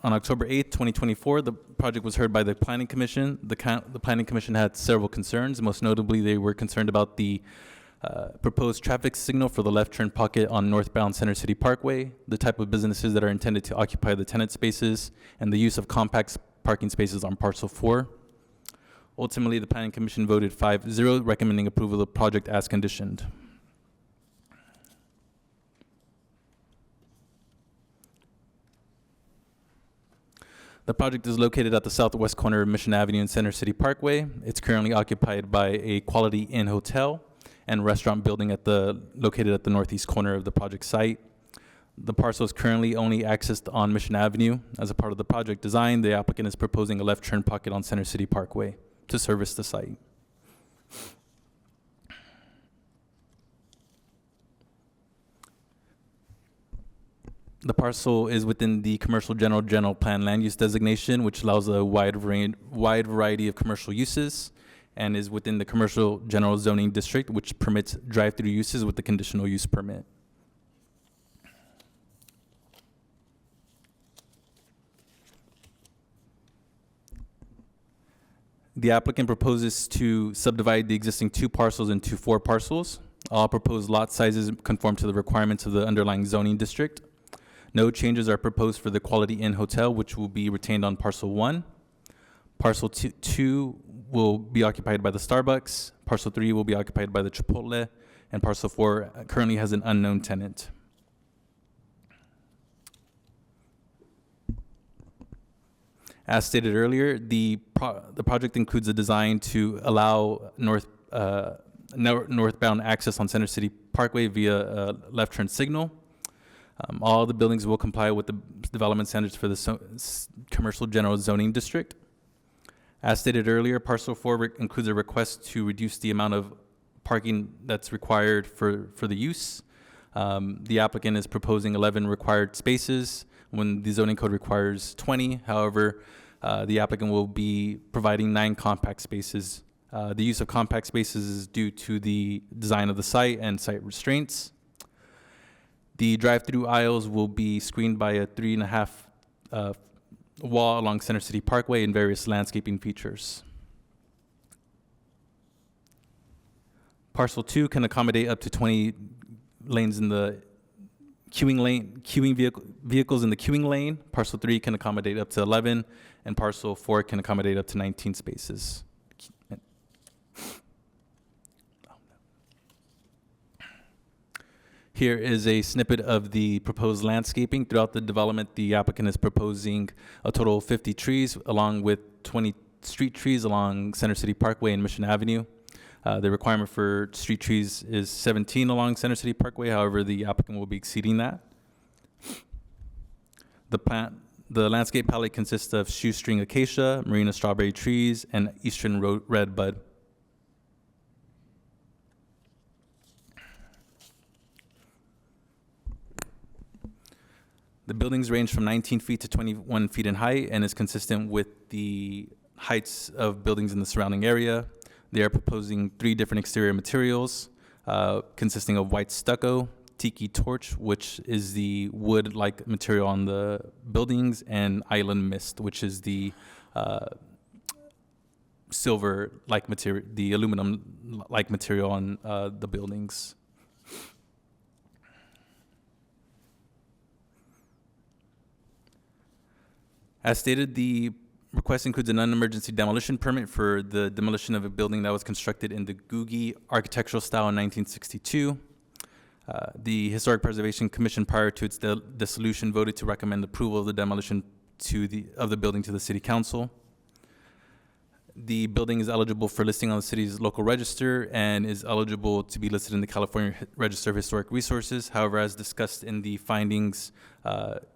[SPEAKER 20] On October 8th, 2024, the project was heard by the Planning Commission. The Planning Commission had several concerns. Most notably, they were concerned about the proposed traffic signal for the left turn pocket on northbound Center City Parkway, the type of businesses that are intended to occupy the tenant spaces, and the use of compact parking spaces on Parcel 4. Ultimately, the Planning Commission voted 5-0, recommending approval of the project as conditioned. The project is located at the southwest corner of Mission Avenue and Center City Parkway. It's currently occupied by a Quality Inn hotel and restaurant building located at the northeast corner of the project site. The parcel is currently only accessed on Mission Avenue. As a part of the project design, the applicant is proposing a left turn pocket on Center City Parkway to service the site. The parcel is within the commercial general plan land use designation, which allows a wide variety of commercial uses, and is within the commercial general zoning district, which permits drive-through uses with the conditional use permit. The applicant proposes to subdivide the existing 2 parcels into 4 parcels. All proposed lot sizes conform to the requirements of the underlying zoning district. No changes are proposed for the Quality Inn Hotel, which will be retained on Parcel 1. Parcel 2 will be occupied by the Starbucks. Parcel 3 will be occupied by the Chipotle. And Parcel 4 currently has an unknown tenant. As stated earlier, the project includes a design to allow northbound access on Center City Parkway via a left turn signal. All the buildings will comply with the development standards for the commercial general zoning district. As stated earlier, Parcel 4 includes a request to reduce the amount of parking that's required for the use. The applicant is proposing 11 required spaces when the zoning code requires 20. However, the applicant will be providing 9 compact spaces. The use of compact spaces is due to the design of the site and site restraints. The drive-through aisles will be screened by a 3.5 wall along Center City Parkway and various landscaping features. Parcel 2 can accommodate up to 20 lanes in the vehicles in the queuing lane. Parcel 3 can accommodate up to 11, and Parcel 4 can accommodate up to 19 spaces. Here is a snippet of the proposed landscaping. Throughout the development, the applicant is proposing a total of 50 trees, along with 20 street trees along Center City Parkway and Mission Avenue. The requirement for street trees is 17 along Center City Parkway. However, the applicant will be exceeding that. The landscape palette consists of shoestring acacia, marina strawberry trees, and eastern red bud. The buildings range from 19 feet to 21 feet in height and is consistent with the heights of buildings in the surrounding area. They are proposing 3 different exterior materials consisting of white stucco, tiki torch, which is the wood-like material on the buildings, and island mist, which is the silver-like material, the aluminum-like material on the buildings. As stated, the request includes a non-emergency demolition permit for the demolition of a building that was constructed in the Googie architectural style in 1962. The Historic Preservation Commission, prior to its dissolution, voted to recommend approval of the demolition of the building to the City Council. The building is eligible for listing on the city's local register and is eligible to be listed in the California Register of Historic Resources. However, as discussed in the findings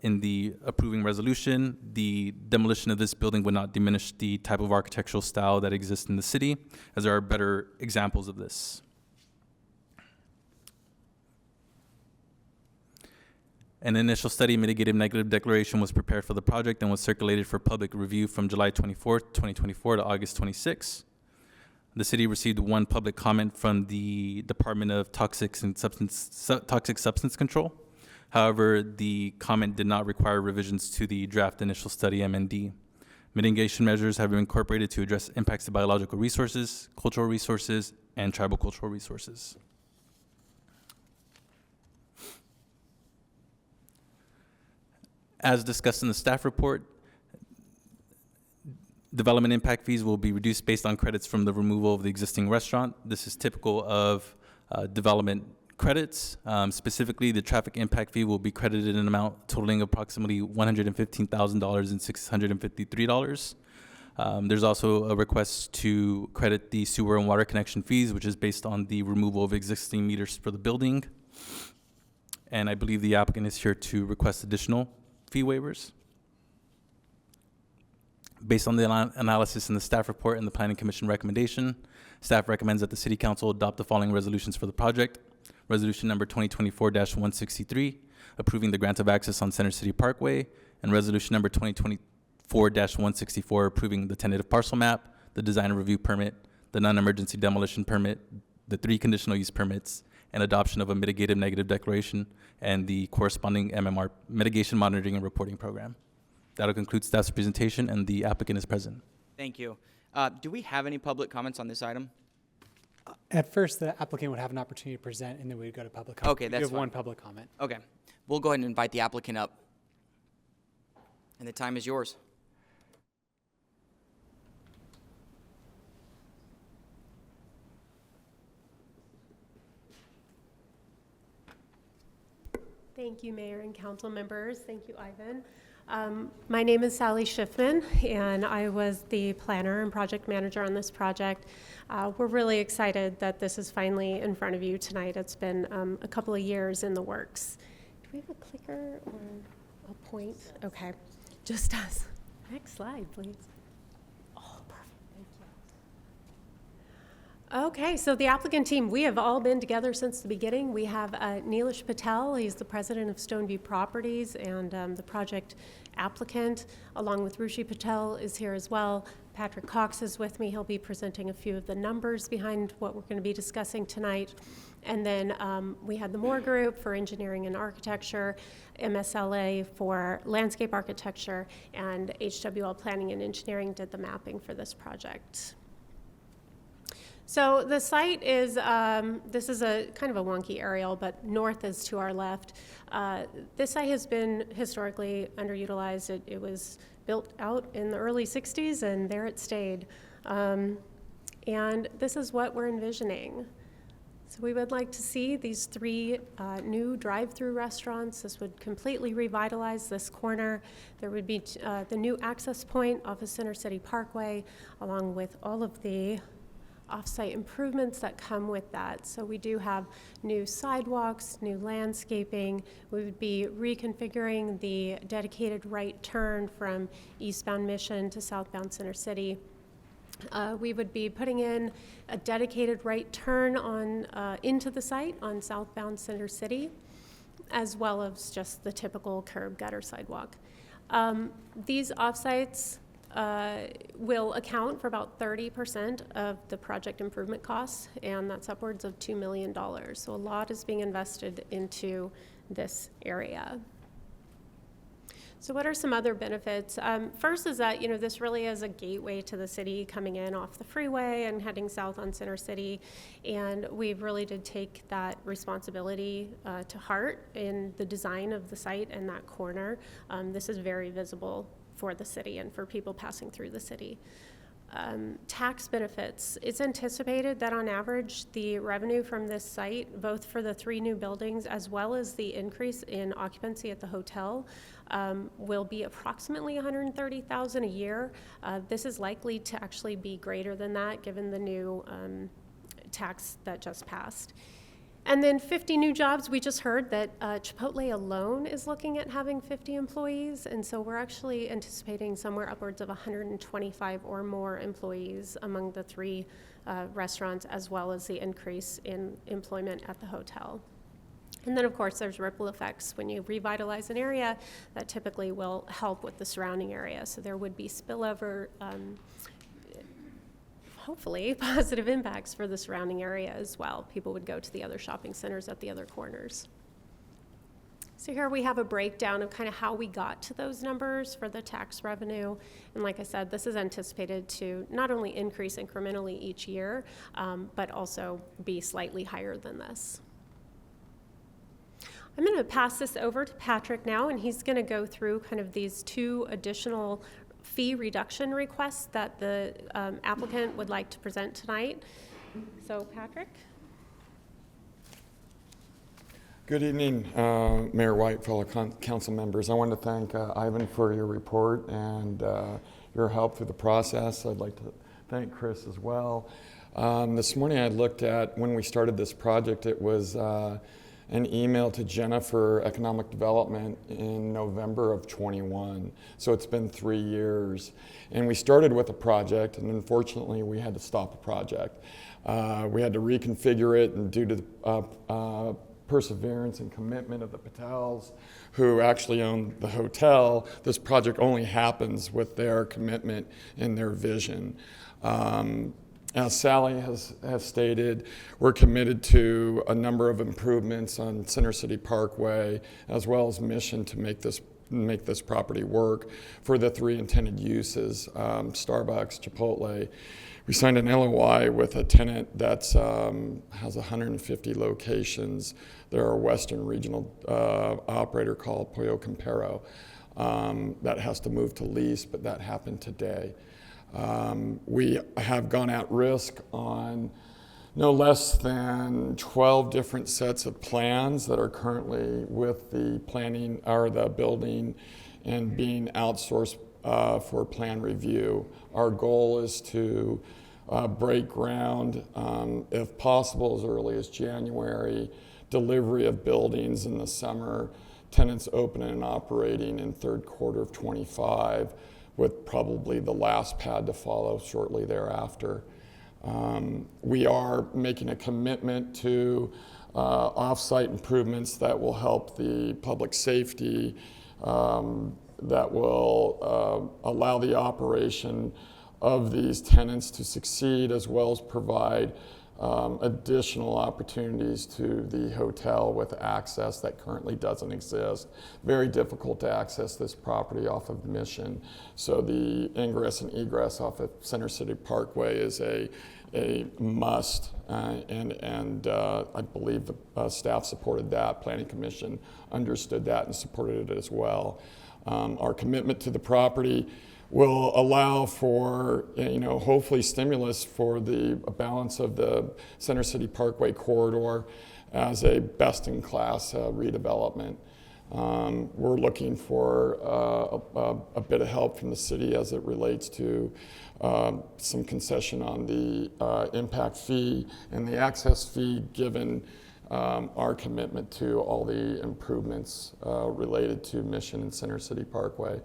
[SPEAKER 20] in the approving resolution, the demolition of this building would not diminish the type of architectural style that exists in the city, as there are better examples of this. An initial study mitigated negative declaration was prepared for the project and was circulated for public review from July 24, 2024 to August 26. The city received 1 public comment from the Department of Toxic Substance Control. However, the comment did not require revisions to the draft initial study MND. Mitigation measures have been incorporated to address impacts to biological resources, cultural resources, and tribal cultural resources. As discussed in the staff report, development impact fees will be reduced based on credits from the removal of the existing restaurant. This is typical of development credits. Specifically, the traffic impact fee will be credited in an amount totaling approximately $115,653. There's also a request to credit the sewer and water connection fees, which is based on the removal of existing meters for the building. And I believe the applicant is here to request additional fee waivers. Based on the analysis in the staff report and the Planning Commission recommendation, staff recommends that the City Council adopt the following resolutions for the project. Resolution number 2024-163, approving the grant of access on Center City Parkway, and resolution number 2024-164, approving the tentative parcel map, the design and review permit, the non-emergency demolition permit, the 3 conditional use permits, and adoption of a mitigated negative declaration and the corresponding MMR, mitigation monitoring and reporting program. That'll conclude staff's presentation, and the applicant is present.
[SPEAKER 1] Thank you. Do we have any public comments on this item?
[SPEAKER 2] At first, the applicant would have an opportunity to present, and then we'd go to public comment.
[SPEAKER 1] Okay,
[SPEAKER 2] We do
[SPEAKER 1] that's
[SPEAKER 2] have one
[SPEAKER 1] fine.
[SPEAKER 2] public comment.
[SPEAKER 1] Okay. We'll go ahead and invite the applicant up. And the time is yours.
[SPEAKER 21] Thank you, Mayor and council members. Thank you, Ivan. My name is Sally Schiffman, and I was the planner and project manager on this project. We're really excited that this is finally in front of you tonight. It's been a couple of years in the works. Do we have a clicker or a point? Okay, just us. Next slide, please. Oh, perfect. Thank you. Okay, so the applicant team, we have all been together since the beginning. We have Neelish Patel, he's the president of Stoneview Properties and the project applicant, along with Rushi Patel is here as well. Patrick Cox is with me. He'll be presenting a few of the numbers behind what we're going to be discussing tonight. And then we had the Moore Group for engineering and architecture, MSLA for landscape architecture, and HWL Planning and Engineering did the mapping for this project. So the site is, this is a kind of a wonky aerial, but north is to our left. This site has been historically underutilized. It was built out in the early 60s, and there it stayed. And this is what we're envisioning. So we would like to see these 3 new drive-through restaurants. This would completely revitalize this corner. There would be the new access point off of Center City Parkway, along with all of the off-site improvements that come with that. So we do have new sidewalks, new landscaping. We would be reconfiguring the dedicated right turn from eastbound Mission to southbound Center City. We would be putting in a dedicated right turn on into the site on southbound Center City, as well as just the typical curb gutter sidewalk. These off-sites will account for about 30% of the project improvement costs, and that's upwards of $2 million. So a lot is being invested into this area. So what are some other benefits? First is that, this really is a gateway to the city, coming in off the freeway and heading south on Center City. And we really did take that responsibility to heart in the design of the site and that corner. This is very visible for the city and for people passing through the city. Tax benefits. It's anticipated that on average, the revenue from this site, both for the 3 new buildings as well as the increase in occupancy at the hotel, will be approximately $130,000 a year. This is likely to actually be greater than that given the new tax that just passed. And then 50 new jobs. We just heard that Chipotle alone is looking at having 50 employees, and so we're actually anticipating somewhere upwards of 125 or more employees among the 3 restaurants, as well as the increase in employment at the hotel. And then, of course, there's ripple effects. When you revitalize an area, that typically will help with the surrounding area. So there would be spillover, hopefully positive impacts for the surrounding area as well. People would go to the other shopping centers at the other corners. So here we have a breakdown of kind of how we got to those numbers for the tax revenue. And like I said, this is anticipated to not only increase incrementally each year, but also be slightly higher than this. I'm going to pass this over to Patrick now, and he's going to go through kind of these 2 additional fee reduction requests that the applicant would like to present tonight. So, Patrick?
[SPEAKER 22] Good evening, Mayor White, fellow council members. I want to thank Ivan for your report and your help through the process. I'd like to thank Chris as well. This morning I looked at, when we started this project, it was an email to Jennifer Economic Development in November of 21. So it's been 3 years. And we started with a project, and unfortunately we had to stop the project. We had to reconfigure it, and due to the perseverance and commitment of the Patels, who actually own the hotel, this project only happens with their commitment and their vision. As Sally has stated, we're committed to a number of improvements on Center City Parkway, as well as Mission, to make this make this property work for the 3 intended uses, Starbucks, Chipotle. We signed an LOI with a tenant that has 150 locations. They're a Western regional operator called Pollo Campero that has to move to lease, but that happened today. We have gone at risk on no less than 12 different sets of plans that are currently with the planning or the building and being outsourced for plan review. Our goal is to break ground, if possible, as early as January, delivery of buildings in the summer, tenants opening and operating in third quarter of 25, with probably the last pad to follow shortly thereafter. We are making a commitment to off-site improvements that will help the public safety, that will allow the operation of these tenants to succeed, as well as provide additional opportunities to the hotel with access that currently doesn't exist. Very difficult to access this property off of Mission. So the ingress and egress off of Center City Parkway is a must, and I believe the staff supported that. Planning Commission understood that and supported it as well. Our commitment to the property will allow for, hopefully stimulus for the balance of the Center City Parkway corridor as a best-in-class redevelopment. We're looking for a bit of help from the city as it relates to some concession on the impact fee and the access fee, given our commitment to all the improvements related to Mission and Center City Parkway.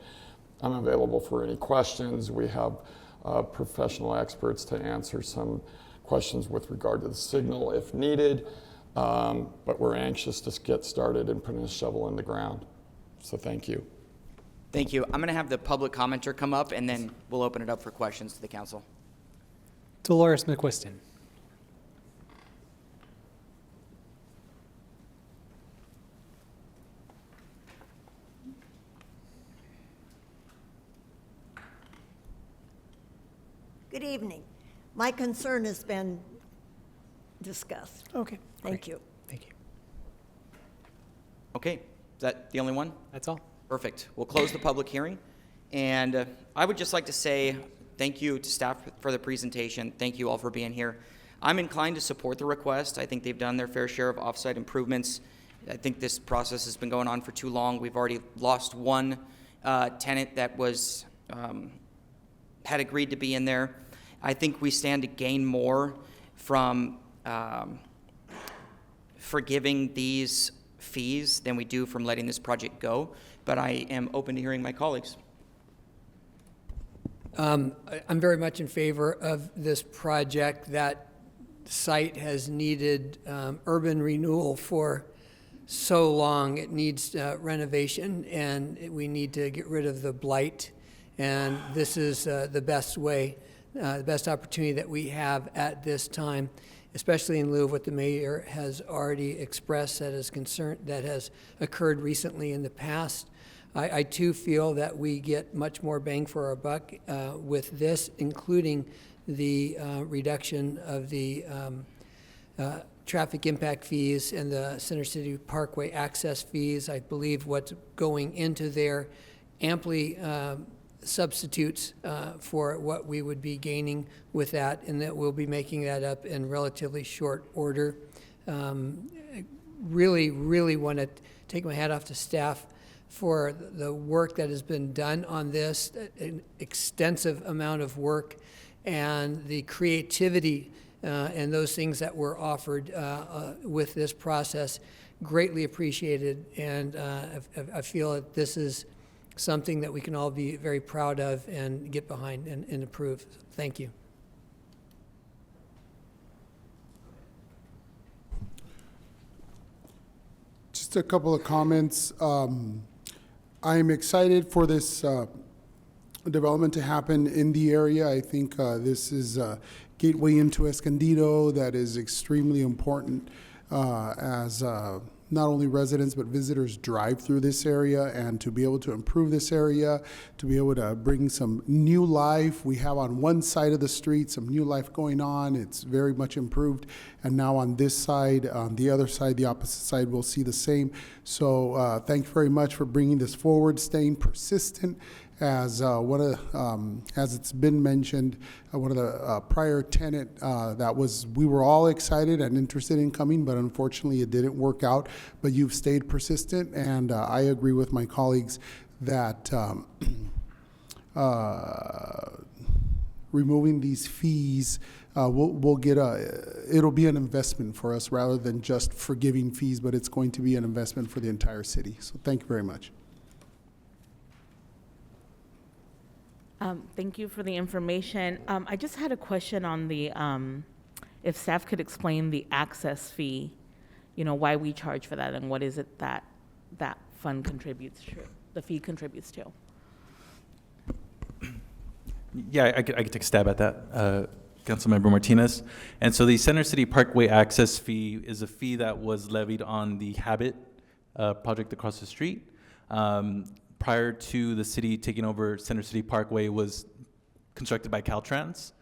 [SPEAKER 22] I'm available for any questions. We have professional experts to answer some questions with regard to the signal if needed, but we're anxious to get started and put a shovel in the ground. So thank you.
[SPEAKER 1] Thank you. I'm going to have the public commenter come up, and then we'll open it up for questions to the council.
[SPEAKER 2] Dolores McQuiston.
[SPEAKER 10] Good evening. My concern has been discussed.
[SPEAKER 2] Okay.
[SPEAKER 10] Thank you.
[SPEAKER 2] Thank you.
[SPEAKER 1] Okay, is that the only one?
[SPEAKER 2] That's all.
[SPEAKER 1] Perfect. We'll close the public hearing. And I would just like to say thank you to staff for the presentation. Thank you all for being here. I'm inclined to support the request. I think they've done their fair share of off-site improvements. I think this process has been going on for too long. We've already lost one tenant that was had agreed to be in there. I think we stand to gain more from forgiving these fees than we do from letting this project go, but I am open to hearing my colleagues.
[SPEAKER 7] I'm very much in favor of this project. That site has needed urban renewal for so long. It needs renovation, and we need to get rid of the blight. And this is the best way, the best opportunity that we have at this time, especially in lieu of what the mayor has already expressed that is concerned, that has occurred recently in the past. I too feel that we get much more bang for our buck with this, including the reduction of the traffic impact fees and the Center City Parkway access fees. I believe what's going into there amply substitutes for what we would be gaining with that, and that we'll be making that up in relatively short order. Really want to take my hat off to staff for the work that has been done on this, an extensive amount of work, and the creativity and those things that were offered with this process. Greatly appreciated, and I feel that this is something that we can all be very proud of and get behind and approve. Thank you.
[SPEAKER 18] Just a couple of comments. I'm excited for this development to happen in the area. I think this is a gateway into Escondido that is extremely important as not only residents but visitors drive through this area, and to be able to improve this area, to be able to bring some new life. We have on one side of the street some new life going on. It's very much improved. And now on this side, on the other side, the opposite side, we'll see the same. So thank you very much for bringing this forward, staying persistent. As as it's been mentioned, one of the prior tenant we were all excited and interested in coming, but unfortunately it didn't work out. But you've stayed persistent, and I agree with my colleagues that removing these fees we'll get it'll be an investment for us rather than just forgiving fees, but it's going to be an investment for the entire city. So thank you very much.
[SPEAKER 17] Thank you for the information. I just had a question on the, if staff could explain the access fee, why we charge for that and what is it that that fund contributes to, the fee contributes to?
[SPEAKER 20] Yeah, I could take a stab at that, Councilmember Martinez. And so the Center City Parkway access fee is a fee that was levied on the Habit project across the street. Prior to the city taking over Center City Parkway, was constructed by Caltrans.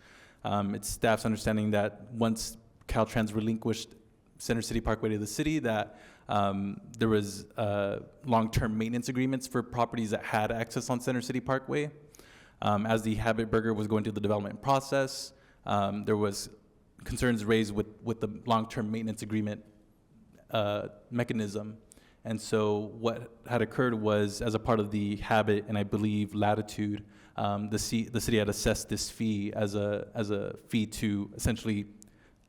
[SPEAKER 20] It's staff's understanding that once Caltrans relinquished Center City Parkway to the city, that there was long-term maintenance agreements for properties that had access on Center City Parkway. As the Habit Burger was going through the development process, there was concerns raised with the long-term maintenance agreement mechanism. And so what had occurred was, as a part of the Habit and I believe Latitude, the city had assessed this fee as a fee to essentially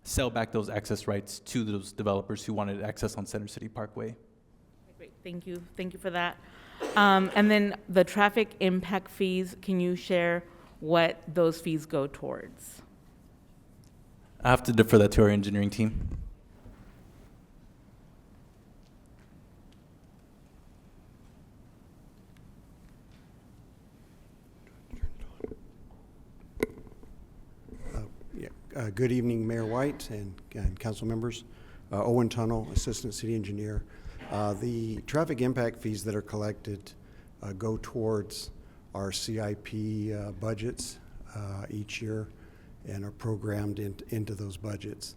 [SPEAKER 20] sell back those access rights to those developers who wanted access on Center City Parkway.
[SPEAKER 17] Great, thank you for that. And then the traffic impact fees, can you share what those fees go towards?
[SPEAKER 20] I have to defer that to our engineering team.
[SPEAKER 3] Good evening, Mayor White and council members. Owen Tunnel, Assistant City Engineer. The traffic impact fees that are collected go towards our CIP budgets each year and are programmed into those budgets.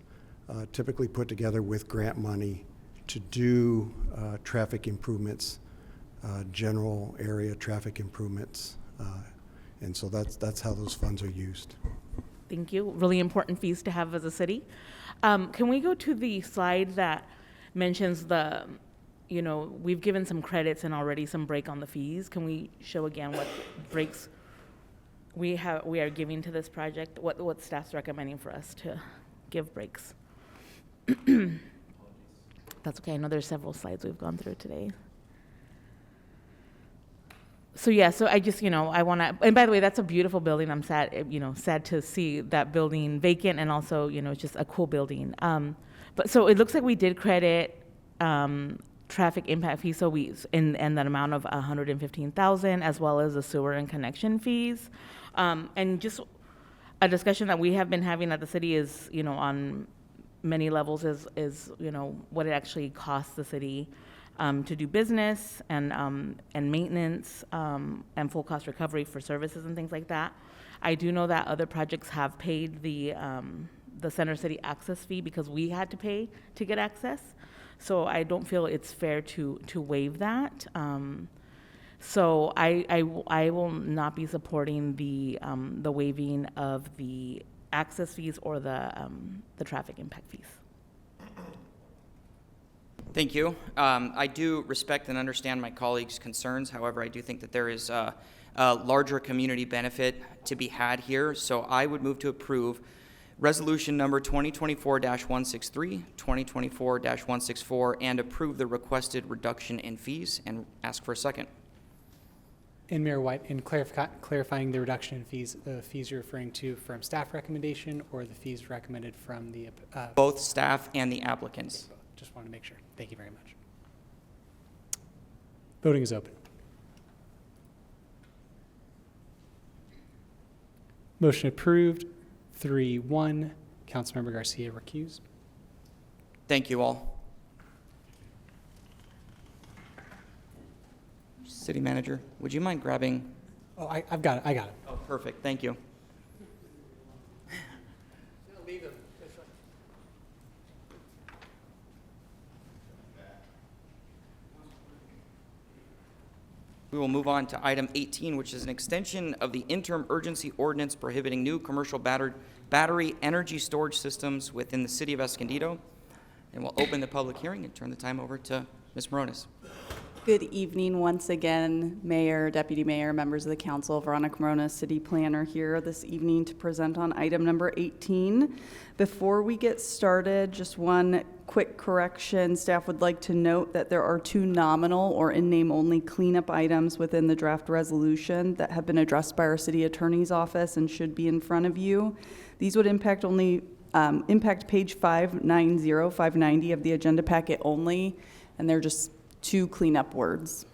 [SPEAKER 3] Typically put together with grant money to do traffic improvements, general area traffic improvements. And so that's how those funds are used.
[SPEAKER 17] Thank you. Really important fees to have as a city. Can we go to the slide that mentions the, we've given some credits and already some break on the fees. Can we show again what breaks we are giving to this project? What staff's recommending for us to give breaks? That's okay. I know there's several slides we've gone through today. So yeah, so I just, I want to, and by the way, that's a beautiful building. I'm sad, sad to see that building vacant, and also, it's just a cool building. But so it looks like we did credit traffic impact fees, so in that amount of $115,000, as well as the sewer and connection fees. And just a discussion that we have been having at the city is, on many levels is what it actually costs the city to do business and maintenance and full cost recovery for services and things like that. I do know that other projects have paid the Center City access fee because we had to pay to get access. So I don't feel it's fair to waive that. So I will not be supporting the waiving of the access fees or the traffic impact fees.
[SPEAKER 1] Thank you. I do respect and understand my colleagues' concerns. However, I do think that there is a larger community benefit to be had here. So I would move to approve resolution number 2024-163, 2024-164, and approve the requested reduction in fees, and ask for a second.
[SPEAKER 2] And Mayor White, in clarifying the reduction in fees, the fees you're referring to from staff recommendation or the fees recommended from the
[SPEAKER 1] both staff and the applicants.
[SPEAKER 2] Just want to make sure. Thank you very much. Voting is open. Motion approved, 3-1. Councilmember Garcia recused.
[SPEAKER 1] Thank you all. City Manager, would you mind grabbing?
[SPEAKER 2] Oh, I've got it. I got it.
[SPEAKER 1] Oh, perfect. Thank you. We will move on to item 18, which is an extension of the interim urgency ordinance prohibiting new commercial battery energy storage systems within the city of Escondido. And we'll open the public hearing and turn the time over to Ms. Moronis.
[SPEAKER 15] Good evening once again, Mayor, Deputy Mayor, members of the council. Veronica Moronis, City Planner, here this evening to present on item number 18. Before we get started, just one quick correction. Staff would like to note that there are 2 nominal or in-name only cleanup items within the draft resolution that have been addressed by our city attorney's office and should be in front of you. These would impact page 590 of the agenda packet only, and they're just 2 cleanup words.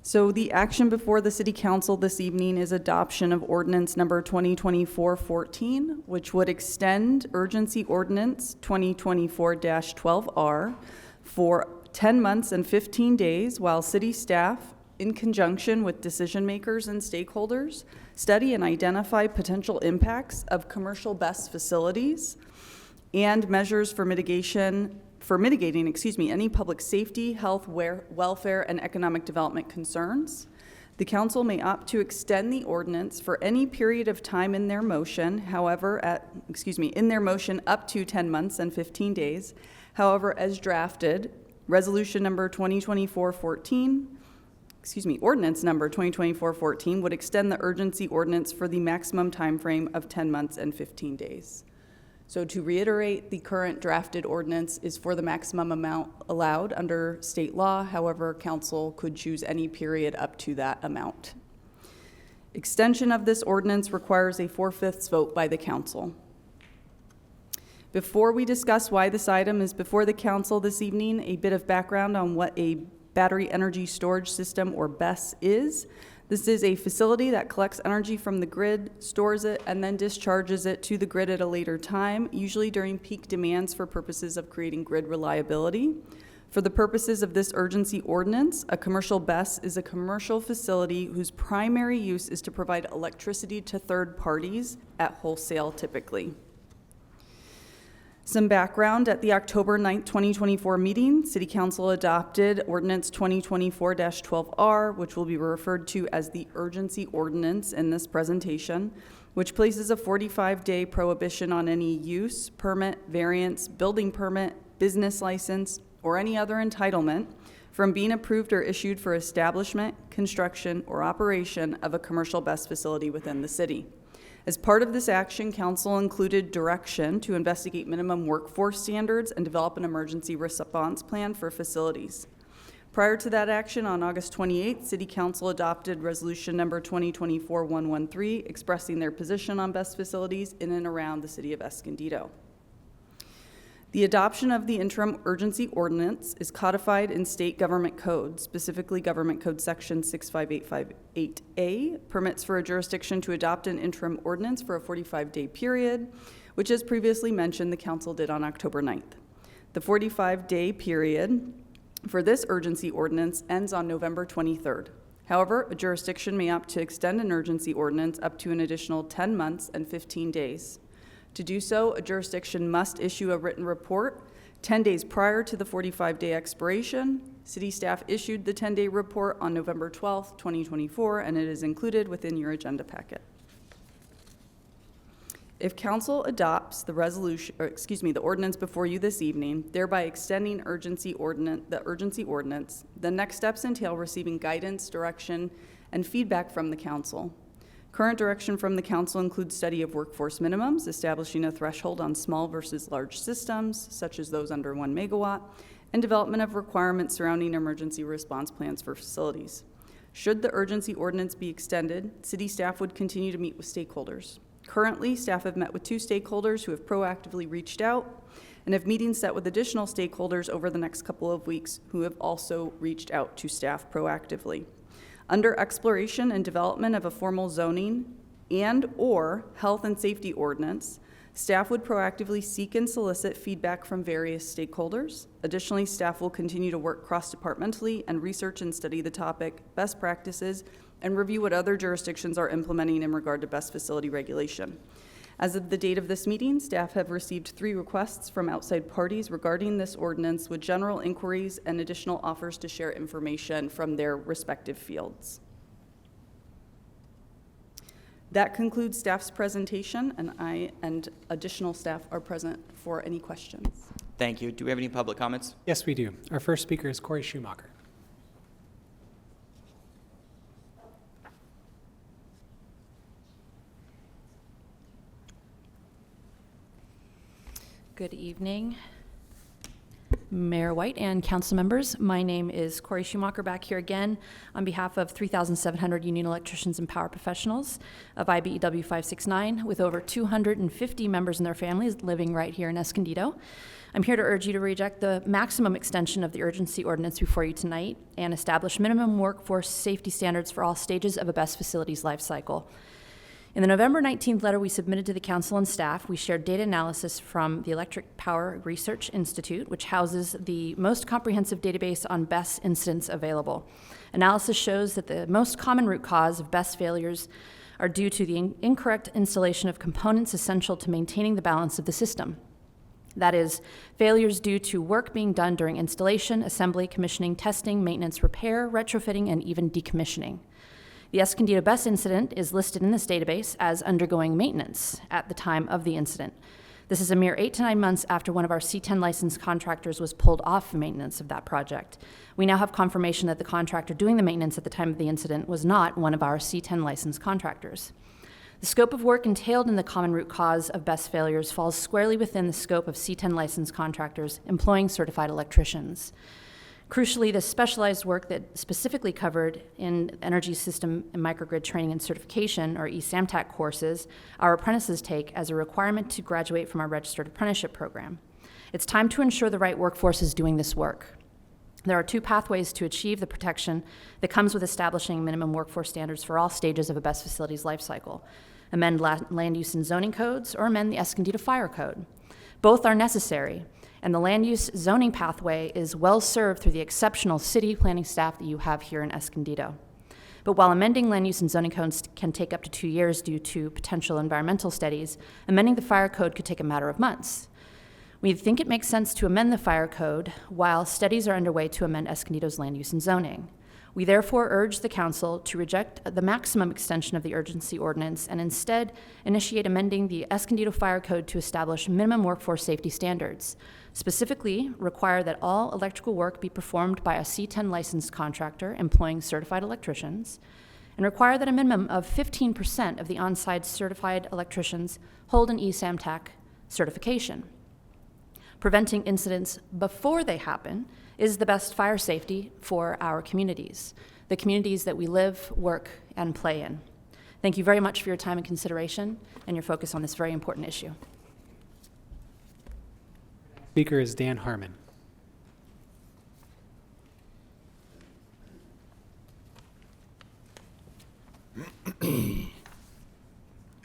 [SPEAKER 15] So the action before the City Council this evening is adoption of Ordinance number 2024-14, which would extend Urgency Ordinance 2024-12R for 10 months and 15 days while city staff, in conjunction with decision makers and stakeholders, study and identify potential impacts of commercial BESS facilities and measures for mitigating any public safety, health, welfare, and economic development concerns. The council may opt to extend the ordinance for any period of time in their motion, in their motion up to 10 months and 15 days. However, as drafted, resolution number 2024-14, ordinance number 2024-14 would extend the urgency ordinance for the maximum time frame of 10 months and 15 days. So to reiterate, the current drafted ordinance is for the maximum amount allowed under state law. However, council could choose any period up to that amount. Extension of this ordinance requires a 4/5 vote by the council. Before we discuss why this item is before the council this evening, a bit of background on what a battery energy storage system, or BESS, is. This is a facility that collects energy from the grid, stores it, and then discharges it to the grid at a later time, usually during peak demands for purposes of creating grid reliability. For the purposes of this urgency ordinance, a commercial BESS is a commercial facility whose primary use is to provide electricity to third parties at wholesale typically. Some background: at the October 9th, 2024 meeting, City Council adopted Ordinance 2024-12R, which will be referred to as the urgency ordinance in this presentation, which places a 45-day prohibition on any use, permit, variance, building permit, business license, or any other entitlement from being approved or issued for establishment, construction, or operation of a commercial BESS facility within the city. As part of this action, council included direction to investigate minimum workforce standards and develop an emergency response plan for facilities. Prior to that action, on August 28th, City Council adopted resolution number 2024-113, expressing their position on BESS facilities in and around the city of Escondido. The adoption of the interim urgency ordinance is codified in state government code, specifically Government Code Section 65858A, permits for a jurisdiction to adopt an interim ordinance for a 45-day period, which, as previously mentioned, the council did on October 9th. The 45-day period for this urgency ordinance ends on November 23rd. However, a jurisdiction may opt to extend an urgency ordinance up to an additional 10 months and 15 days. To do so, a jurisdiction must issue a written report 10 days prior to the 45-day expiration. City staff issued the 10-day report on November 12th, 2024, and it is included within your agenda packet. If council adopts the the ordinance before you this evening, thereby extending the urgency ordinance, the next steps entail receiving guidance, direction, and feedback from the council. Current direction from the council includes study of workforce minimums, establishing a threshold on small versus large systems, such as those under 1 megawatt, and development of requirements surrounding emergency response plans for facilities. Should the urgency ordinance be extended, city staff would continue to meet with stakeholders. Currently, staff have met with 2 stakeholders who have proactively reached out and have meetings set with additional stakeholders over the next couple of weeks who have also reached out to staff proactively. Under exploration and development of a formal zoning and/or health and safety ordinance, Staff would proactively seek and solicit feedback from various stakeholders. Additionally, staff will continue to work cross-departmentally and research and study the topic, best practices, and review what other jurisdictions are implementing in regard to best facility regulation. As of the date of this meeting, staff have received 3 requests from outside parties regarding this ordinance with general inquiries and additional offers to share information from their respective fields. That concludes staff's presentation, and I and additional staff are present for any questions.
[SPEAKER 1] Thank you. Do we have any public comments?
[SPEAKER 2] Yes, we do. Our first speaker is Corey Schumacher.
[SPEAKER 4] Good evening, Mayor White and council members. My name is Corey Schumacher, back here again on behalf of 3,700 union electricians and power professionals of IBEW 569, with over 250 members and their families living right here in Escondido. I'm here to urge you to reject the maximum extension of the urgency ordinance before you tonight and establish minimum workforce safety standards for all stages of a best facilities life cycle. In the November 19th letter we submitted to the council and staff, we shared data analysis from the Electric Power Research Institute, which houses the most comprehensive database on BESS incidents available. Analysis shows that the most common root cause of BESS failures are due to the incorrect installation of components essential to maintaining the balance of the system. That is, failures due to work being done during installation, assembly, commissioning, testing, maintenance, repair, retrofitting, and even decommissioning. The Escondido BESS incident is listed in this database as undergoing maintenance at the time of the incident. This is a mere 8 to 9 months after one of our C10 licensed contractors was pulled off maintenance of that project. We now have confirmation that the contractor doing the maintenance at the time of the incident was not one of our C10 licensed contractors. The scope of work entailed in the common root cause of BESS failures falls squarely within the scope of C10 licensed contractors employing certified electricians. Crucially, the specialized work that specifically covered in Energy System and Microgrid Training and Certification, or ESAMTAC courses, our apprentices take as a requirement to graduate from our registered apprenticeship program. It's time to ensure the right workforce is doing this work. There are 2 pathways to achieve the protection that comes with establishing minimum workforce standards for all stages of a BESS facility's life cycle: amend land use and zoning codes or amend the Escondido Fire Code. Both are necessary, and the land use zoning pathway is well served through the exceptional city planning staff that you have here in Escondido. But while amending land use and zoning codes can take up to 2 years due to potential environmental studies, amending the fire code could take a matter of months. We think it makes sense to amend the fire code while studies are underway to amend Escondido's land use and zoning. We therefore urge the council to reject the maximum extension of the urgency ordinance and instead initiate amending the Escondido Fire Code to establish minimum workforce safety standards. Specifically, require that all electrical work be performed by a C10 licensed contractor employing certified electricians, and require that a minimum of 15% of the on-site certified electricians hold an ESAMTAC certification. Preventing incidents before they happen is the best fire safety for our communities, the communities that we live, work, and play in. Thank you very much for your time and consideration and your focus on this very important issue.
[SPEAKER 2] Speaker is Dan Harmon.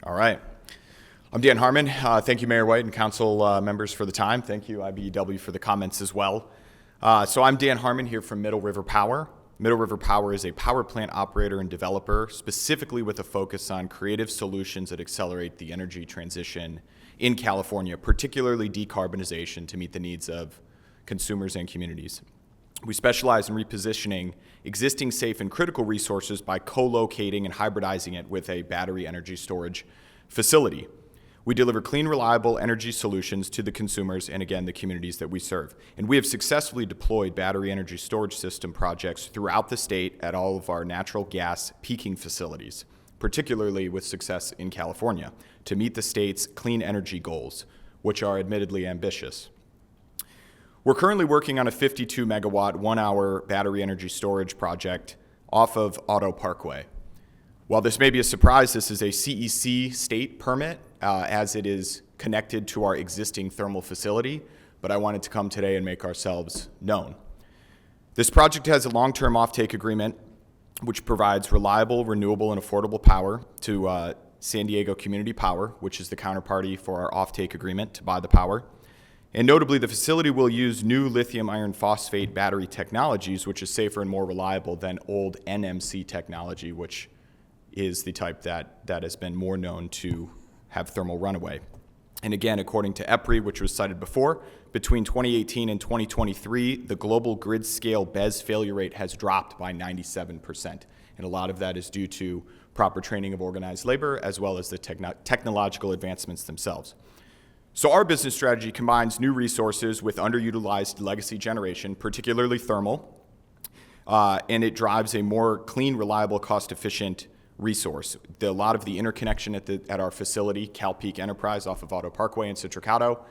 [SPEAKER 5] All right. I'm Dan Harmon. Thank you, Mayor White and council members, for the time. Thank you, IBEW, for the comments as well. So I'm Dan Harmon here from Middle River Power. Middle River Power is a power plant operator and developer, specifically with a focus on creative solutions that accelerate the energy transition in California, particularly decarbonization to meet the needs of consumers and communities. We specialize in repositioning existing safe and critical resources by co-locating and hybridizing it with a battery energy storage facility. We deliver clean, reliable energy solutions to the consumers and, again, the communities that we serve. And we have successfully deployed battery energy storage system projects throughout the state at all of our natural gas peaking facilities, particularly with success in California, to meet the state's clean energy goals, which are admittedly ambitious. We're currently working on a 52 megawatt, 1 hour battery energy storage project off of Auto Parkway. While this may be a surprise, this is a CEC state permit as it is connected to our existing thermal facility, but I wanted to come today and make ourselves known. This project has a long-term offtake agreement which provides reliable, renewable, and affordable power to San Diego Community Power, which is the counterparty for our offtake agreement to buy the power. And notably, the facility will use new lithium iron phosphate battery technologies, which is safer and more reliable than old NMC technology, which is the type that has been more known to have thermal runaway. And again, according to EPRI, which was cited before, between 2018 and 2023, the global grid scale BESS failure rate has dropped by 97%. And a lot of that is due to proper training of organized labor, as well as the technological advancements themselves. So our business strategy combines new resources with underutilized legacy generation, particularly thermal, and it drives a more clean, reliable, cost-efficient resource. A lot of the interconnection at our facility, Cal Peak Enterprise off of Auto Parkway in Citricado,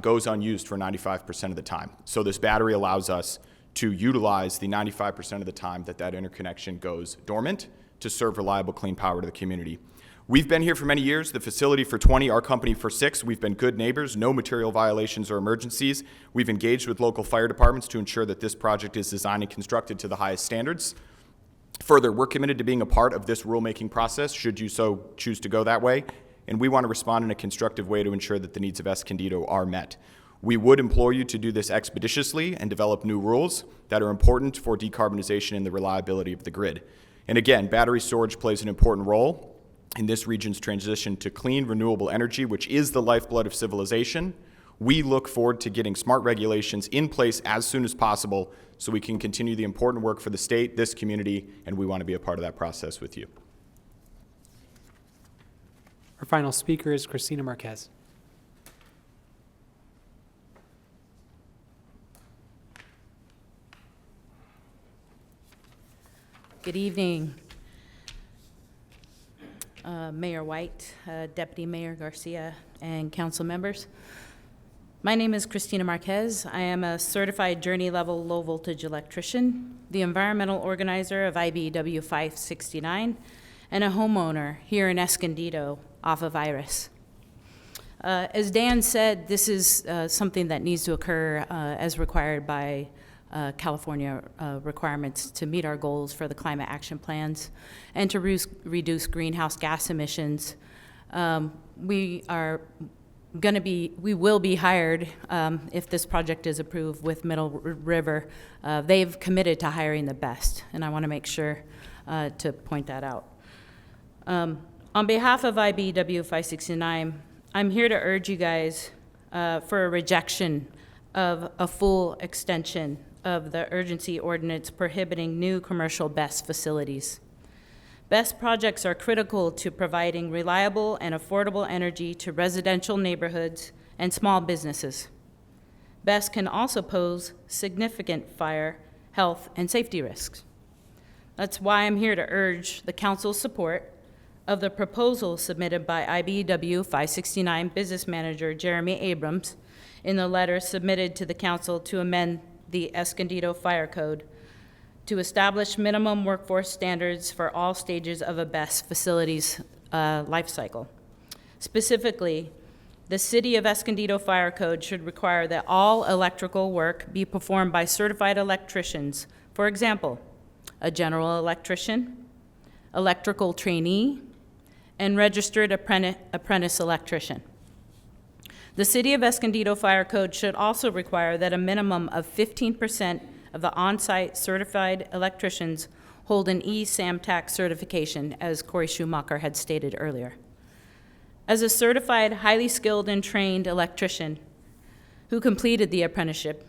[SPEAKER 5] goes unused for 95% of the time. So this battery allows us to utilize the 95% of the time that interconnection goes dormant to serve reliable, clean power to the community. We've been here for many years, the facility for 20, our company for 6. We've been good neighbors, no material violations or emergencies. We've engaged with local fire departments to ensure that this project is designed and constructed to the highest standards. Further, we're committed to being a part of this rulemaking process, should you so choose to go that way, and we want to respond in a constructive way to ensure that the needs of Escondido are met. We would implore you to do this expeditiously and develop new rules that are important for decarbonization and the reliability of the grid. And again, battery storage plays an important role in this region's transition to clean, renewable energy, which is the lifeblood of civilization. We look forward to getting smart regulations in place as soon as possible so we can continue the important work for the state, this community, and we want to be a part of that process with you.
[SPEAKER 2] Our final speaker is Cristina Marquez.
[SPEAKER 17] Good evening, Mayor White, Deputy Mayor Garcia, and council members. My name is Cristina Marquez. I am a certified journey-level low-voltage electrician, the environmental organizer of IBEW 569, and a homeowner here in Escondido off of Iris. As Dan said, this is something that needs to occur as required by California requirements to meet our goals for the climate action plans and to reduce greenhouse gas emissions. We will be hired if this project is approved with Middle River. They've committed to hiring the best, and I want to make sure to point that out. On behalf of IBEW 569, I'm here to urge you guys for a rejection of a full extension of the urgency ordinance prohibiting new commercial BESS facilities. BESS projects are critical to providing reliable and affordable energy to residential neighborhoods and small businesses. BESS can also pose significant fire, health, and safety risks. That's why I'm here to urge the council's support of the proposal submitted by IBEW 569 Business Manager Jeremy Abrams in the letter submitted to the council to amend the Escondido Fire Code to establish minimum workforce standards for all stages of a BESS facility's life cycle. Specifically, the City of Escondido Fire Code should require that all electrical work be performed by certified electricians. For example, a general electrician, electrical trainee, and registered apprentice electrician. The City of Escondido Fire Code should also require that a minimum of 15% of the on-site certified electricians hold an E-SAMTAC certification, as Corey Schumacher had stated earlier. As a certified, highly skilled and trained electrician who completed the apprenticeship,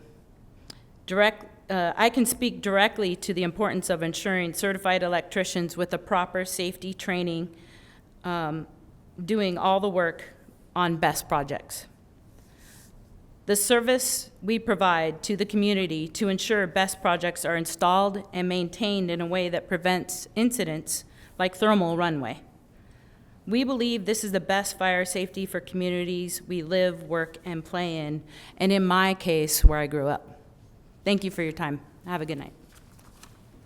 [SPEAKER 17] I can speak directly to the importance of ensuring certified electricians with the proper safety training doing all the work on BESS projects. The service we provide to the community to ensure BESS projects are installed and maintained in a way that prevents incidents like thermal runaway. We believe this is the best fire safety for communities we live, work, and play in, and in my case, where I grew up. Thank you for your time. Have a good night.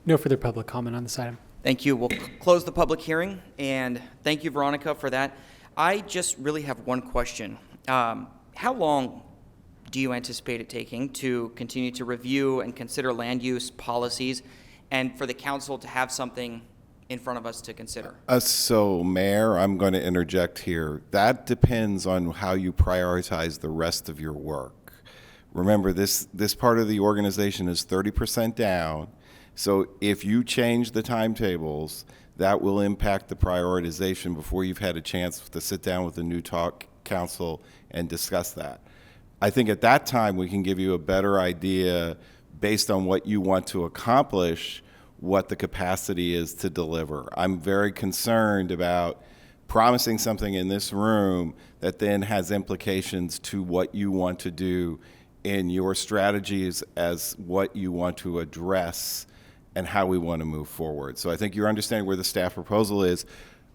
[SPEAKER 2] No further public comment on this item.
[SPEAKER 1] Thank you. We'll close the public hearing, and thank you, Veronica, for that. I just really have one question. How long do you anticipate it taking to continue to review and consider land use policies and for the council to have something in front of us to consider?
[SPEAKER 6] So, Mayor, I'm going to interject here. That depends on how you prioritize the rest of your work. Remember, this part of the organization is 30% down. So if you change the timetables, that will impact the prioritization before you've had a chance to sit down with the new council and discuss that. I think at that time we can give you a better idea based on what you want to accomplish, what the capacity is to deliver. I'm very concerned about promising something in this room that then has implications to what you want to do in your strategies as what you want to address and how we want to move forward. So I think you're understanding where the staff proposal is.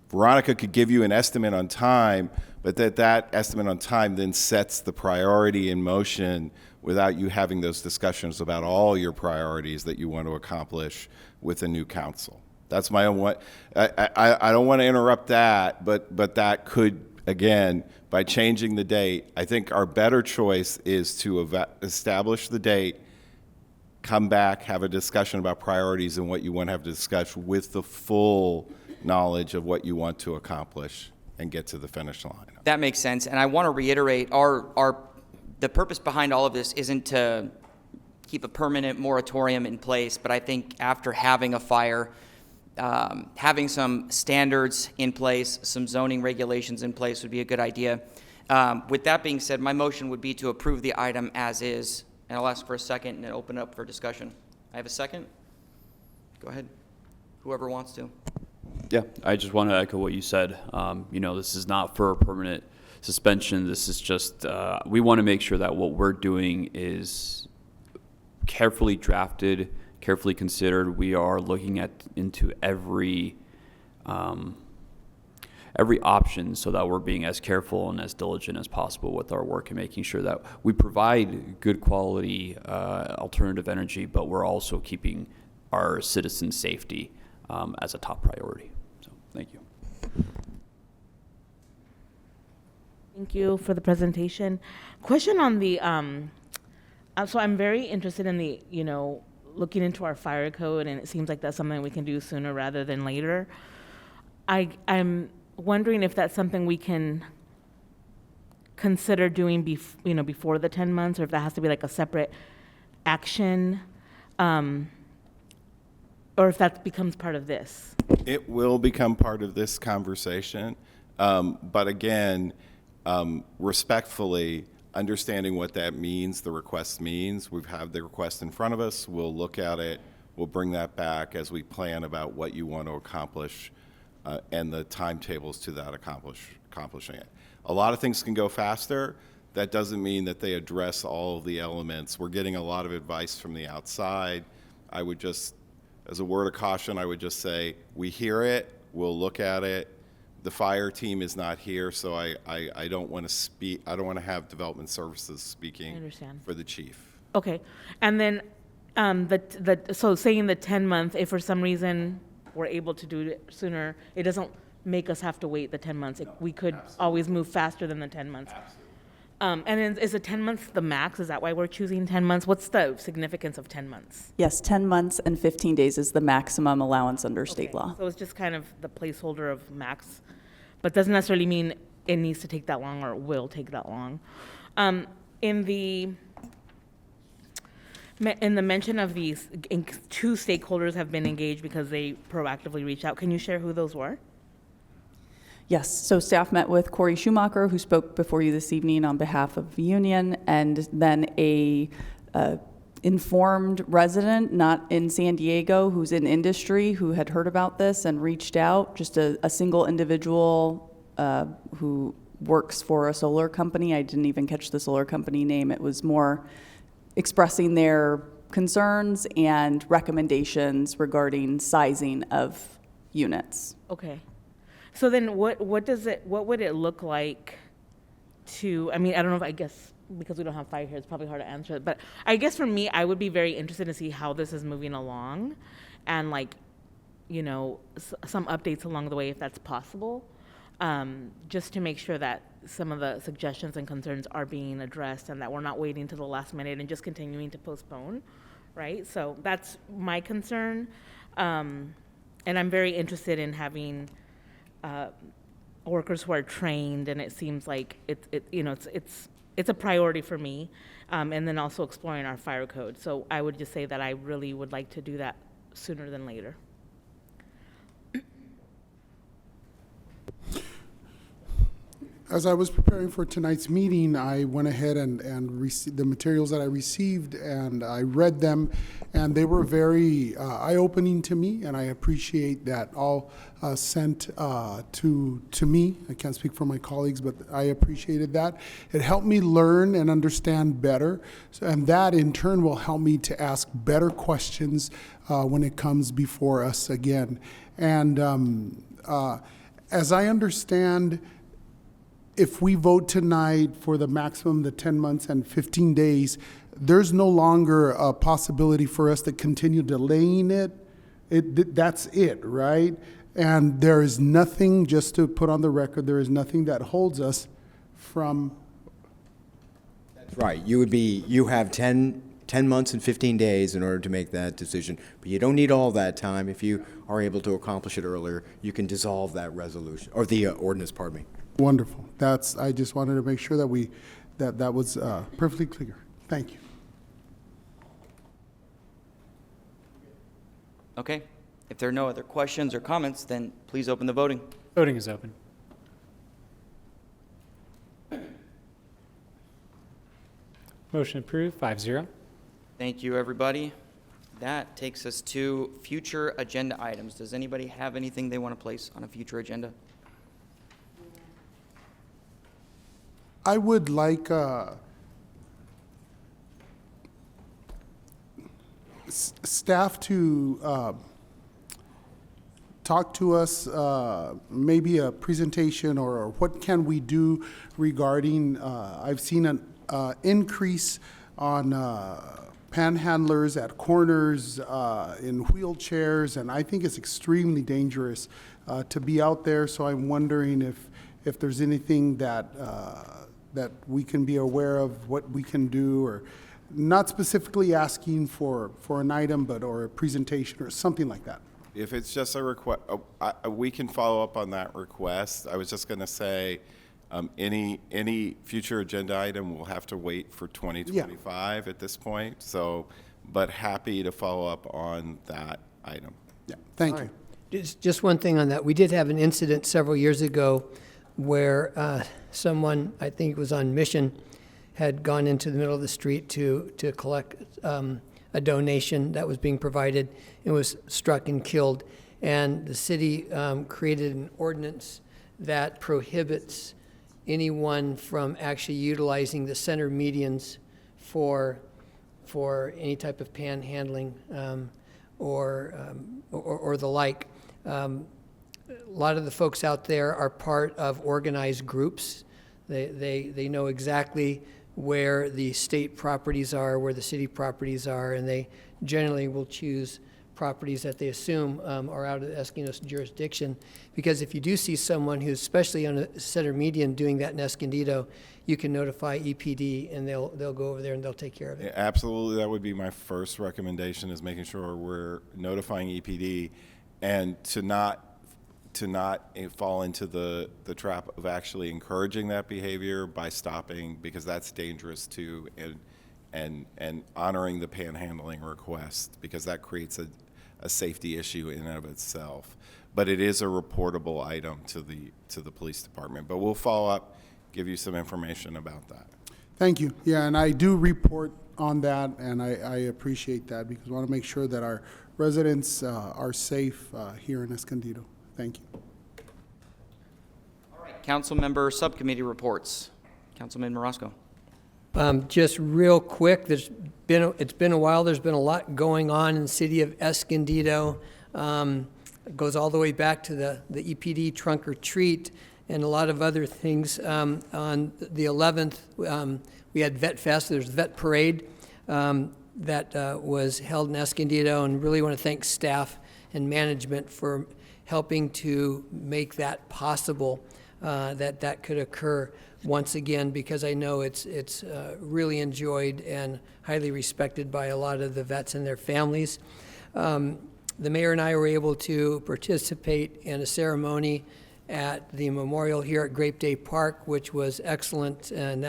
[SPEAKER 6] Veronica could give you an estimate on time, but that estimate on time then sets the priority in motion without you having those discussions about all your priorities that you want to accomplish with a new council. That's my own one. I don't want to interrupt that, but that could, again, by changing the date, I think our better choice is to establish the date, come back, have a discussion about priorities and what you want to have to discuss with the full knowledge of what you want to accomplish and get to the finish line.
[SPEAKER 1] That makes sense, and I want to reiterate the purpose behind all of this isn't to keep a permanent moratorium in place, but I think after having a fire, having some standards in place, some zoning regulations in place would be a good idea. With that being said, my motion would be to approve the item as is, and I'll ask for a second and then open up for discussion. I have a second? Go ahead. Whoever wants to.
[SPEAKER 14] Yeah, I just want to echo what you said. This is not for a permanent suspension. This is just, we want to make sure that what we're doing is carefully drafted, carefully considered. We are looking into every option so that we're being as careful and as diligent as possible with our work and making sure that we provide good quality alternative energy, but we're also keeping our citizens' safety as a top priority. So, thank you.
[SPEAKER 17] Thank you for the presentation. Question on the, so I'm very interested in the, looking into our fire code, and it seems like that's something we can do sooner rather than later. I'm wondering if that's something we can consider doing before the 10 months, or if that has to be like a separate action, or if that becomes part of this.
[SPEAKER 6] It will become part of this conversation, but again, respectfully, understanding what that means, the request means. We've had the request in front of us. We'll look at it. We'll bring that back as we plan about what you want to accomplish and the timetables to that accomplishing it. A lot of things can go faster. That doesn't mean that they address all of the elements. We're getting a lot of advice from the outside. I would just, as a word of caution, I would just say, we hear it, we'll look at it. The fire team is not here, so I don't want to speak. I don't want to have development services speaking for the chief.
[SPEAKER 17] Okay, and then so saying the 10-month, if for some reason we're able to do it sooner, it doesn't make us have to wait the 10 months. We could always move faster than the 10 months. And then is the 10 months the max? Is that why we're choosing 10 months? What's the significance of 10 months?
[SPEAKER 15] Yes, 10 months and 15 days is the maximum allowance under state law.
[SPEAKER 17] So it's just kind of the placeholder of max, but doesn't necessarily mean it needs to take that long or will take that long. In the mention of these, two stakeholders have been engaged because they proactively reached out. Can you share who those were?
[SPEAKER 15] Yes, so staff met with Corey Schumacher, who spoke before you this evening on behalf of the union, and then a informed resident, not in San Diego, who's in industry, who had heard about this and reached out, just a single individual who works for a solar company. I didn't even catch the solar company name. It was more expressing their concerns and recommendations regarding sizing of units.
[SPEAKER 17] Okay. So then what would it look like to, I don't know if, I guess, because we don't have fire here, it's probably hard to answer it, but I guess for me, I would be very interested to see how this is moving along and some updates along the way if that's possible, just to make sure that some of the suggestions and concerns are being addressed and that we're not waiting to the last minute and just continuing to postpone, right? So that's my concern. and I'm very interested in having workers who are trained, and it seems like it's a priority for me, and then also exploring our fire code. So I would just say that I really would like to do that sooner than later.
[SPEAKER 18] As I was preparing for tonight's meeting, I went ahead and received the materials that I received, and I read them, and they were very eye-opening to me, and I appreciate that all sent to me. I can't speak for my colleagues, but I appreciated that. It helped me learn and understand better, and that in turn will help me to ask better questions when it comes before us again. And as I understand, if we vote tonight for the maximum, the 10 months and 15 days, there's no longer a possibility for us to continue delaying it. That's it, right? And there is nothing, just to put on the record, there is nothing that holds us from.
[SPEAKER 9] That's right. You have 10 months and 15 days in order to make that decision, but you don't need all that time. If you are able to accomplish it earlier, you can dissolve that resolution, or the ordinance, pardon me.
[SPEAKER 18] Wonderful. I just wanted to make sure that that was perfectly clear. Thank you.
[SPEAKER 1] Okay. If there are no other questions or comments, then please open the voting.
[SPEAKER 2] Voting is open. Motion approved, 5-0.
[SPEAKER 1] Thank you, everybody. That takes us to future agenda items. Does anybody have anything they want to place on a future agenda?
[SPEAKER 18] I would like staff to talk to us, maybe a presentation or what can we do regarding, I've seen an increase on panhandlers at corners, in wheelchairs, and I think it's extremely dangerous to be out there. So I'm wondering if there's anything that we can be aware of, what we can do, or not specifically asking for an item, or a presentation or something like that.
[SPEAKER 6] If it's just a request, we can follow up on that request. I was just going to say, any future agenda item will have to wait for 2025 at this point. So, but happy to follow up on that item.
[SPEAKER 18] Yeah, thank you.
[SPEAKER 7] Just one thing on that. We did have an incident several years ago where someone, I think it was on mission, had gone into the middle of the street to collect a donation that was being provided and was struck and killed. And the city created an ordinance that prohibits anyone from actually utilizing the center medians for any type of panhandling or the like. A lot of the folks out there are part of organized groups. They know exactly where the state properties are, where the city properties are, and they generally will choose properties that they assume are out of Escondido's jurisdiction. Because if you do see someone who's especially on a center median doing that in Escondido, you can notify EPD and they'll go over there and they'll take care of it.
[SPEAKER 6] Yeah, absolutely, that would be my first recommendation, is making sure we're notifying EPD, and to not fall into the trap of actually encouraging that behavior by stopping, because that's dangerous too, and honoring the panhandling request, because that creates a safety issue in and of itself. But it is a reportable item to the police department. But we'll follow up, give you some information about that.
[SPEAKER 18] Thank you. Yeah, and I do report on that, and I appreciate that, because we want to make sure that our residents are safe here in Escondido. Thank you.
[SPEAKER 1] All right, Councilmember Subcommittee reports. Councilman Morosco.
[SPEAKER 7] Just real quick, it's been a while. There's been a lot going on in the city of Escondido. It goes all the way back to the EPD trunk or treat and a lot of other things. On the 11th, we had Vet Fest. There's Vet Parade that was held in Escondido, and really want to thank staff and management for helping to make that possible, that could occur once again, because I know it's really enjoyed and highly respected by a lot of the vets and their families. the mayor and I were able to participate in a ceremony at the memorial here at Grape Day Park, which was excellent, and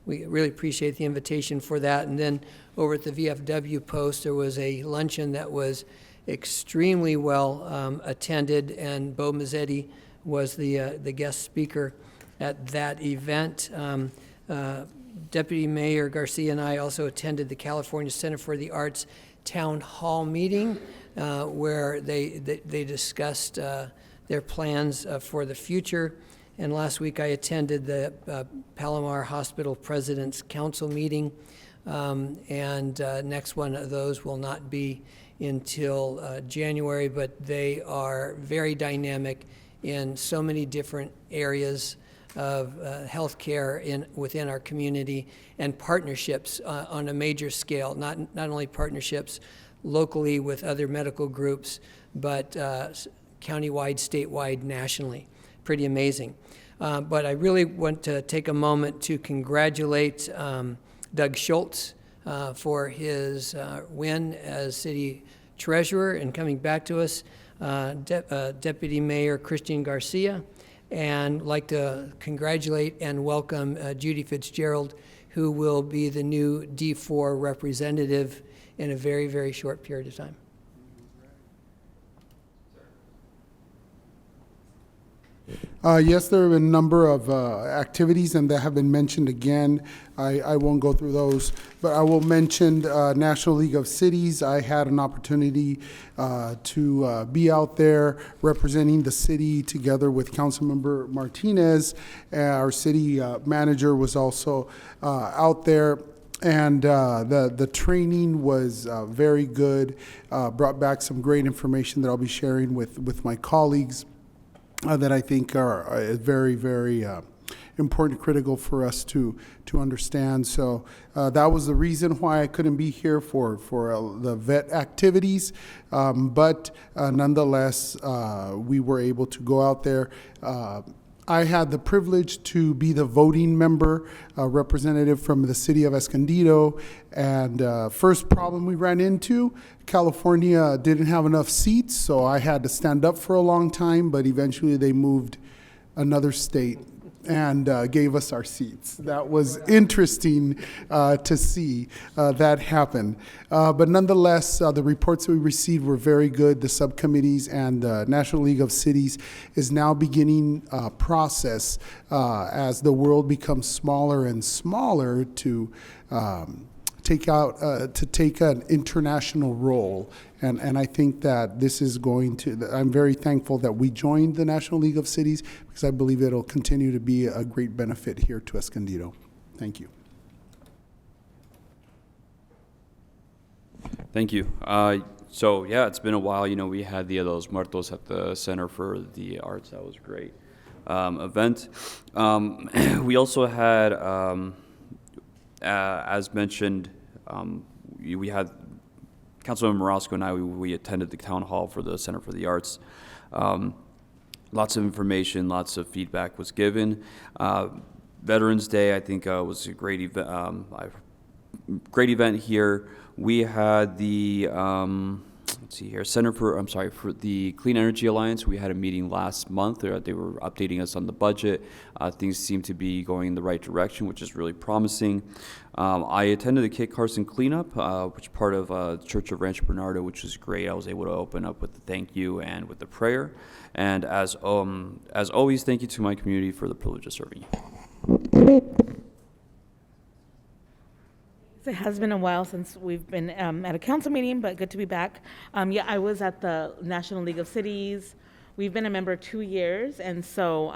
[SPEAKER 7] we really appreciate the invitation for that. And then over at the VFW Post, there was a luncheon that was extremely well attended, and Bo Mazzetti was the guest speaker at that event. Deputy Mayor Garcia and I also attended the California Center for the Arts Town Hall meeting, where they discussed their plans for the future. And last week I attended the Palomar Hospital President's Council meeting, and next one of those will not be until January, but they are very dynamic in so many different areas of healthcare within our community, and partnerships on a major scale, not only partnerships locally with other medical groups, but countywide, statewide, nationally. Pretty amazing. But I really want to take a moment to congratulate Doug Schultz for his win as city treasurer and coming back to us, Deputy Mayor Christian Garcia, and like to congratulate and welcome Judy Fitzgerald, who will be the new D4 representative in a very, very short period of time.
[SPEAKER 18] Yes, there have been a number of activities, and that have been mentioned again. I won't go through those, but I will mention National League of Cities. I had an opportunity to be out there representing the city together with Councilmember Martinez. Our city manager was also out there. And the training was very good, brought back some great information that I'll be sharing with my colleagues that I think are very, very important, critical for us to understand. So that was the reason why I couldn't be here for the vet activities. But nonetheless, we were able to go out there. I had the privilege to be the voting member, representative from the city of Escondido. And first problem we ran into, California didn't have enough seats, so I had to stand up for a long time, but eventually they moved another state and gave us our seats. That was interesting to see that happen. But nonetheless, the reports that we received were very good. The subcommittees and the National League of Cities is now beginning a process as the world becomes smaller and smaller to take an international role. And I think that this is going to, I'm very thankful that we joined the National League of Cities, because I believe it'll continue to be a great benefit here to Escondido. Thank you.
[SPEAKER 14] Thank you. So yeah, it's been a while. You know, we had the Los Muertos at the Center for the Arts. That was a great event. We also had, as mentioned, we had Councilmember Morosco and I, we attended the town hall for the Center for the Arts. Lots of information, lots of feedback was given. Veterans Day, I think, was a great event. Great event here. We had the let's see here, for the Clean Energy Alliance. We had a meeting last month. They were updating us on the budget. Things seem to be going in the right direction, which is really promising. I attended the Kit Carson cleanup, which part of Church of Rancho Bernardo, which was great. I was able to open up with the thank you and with the prayer. And as always, thank you to my community for the privilege of serving you.
[SPEAKER 17] It has been a while since we've been at a council meeting, but good to be back. Yeah, I was at the National League of Cities. We've been a member 2 years, and so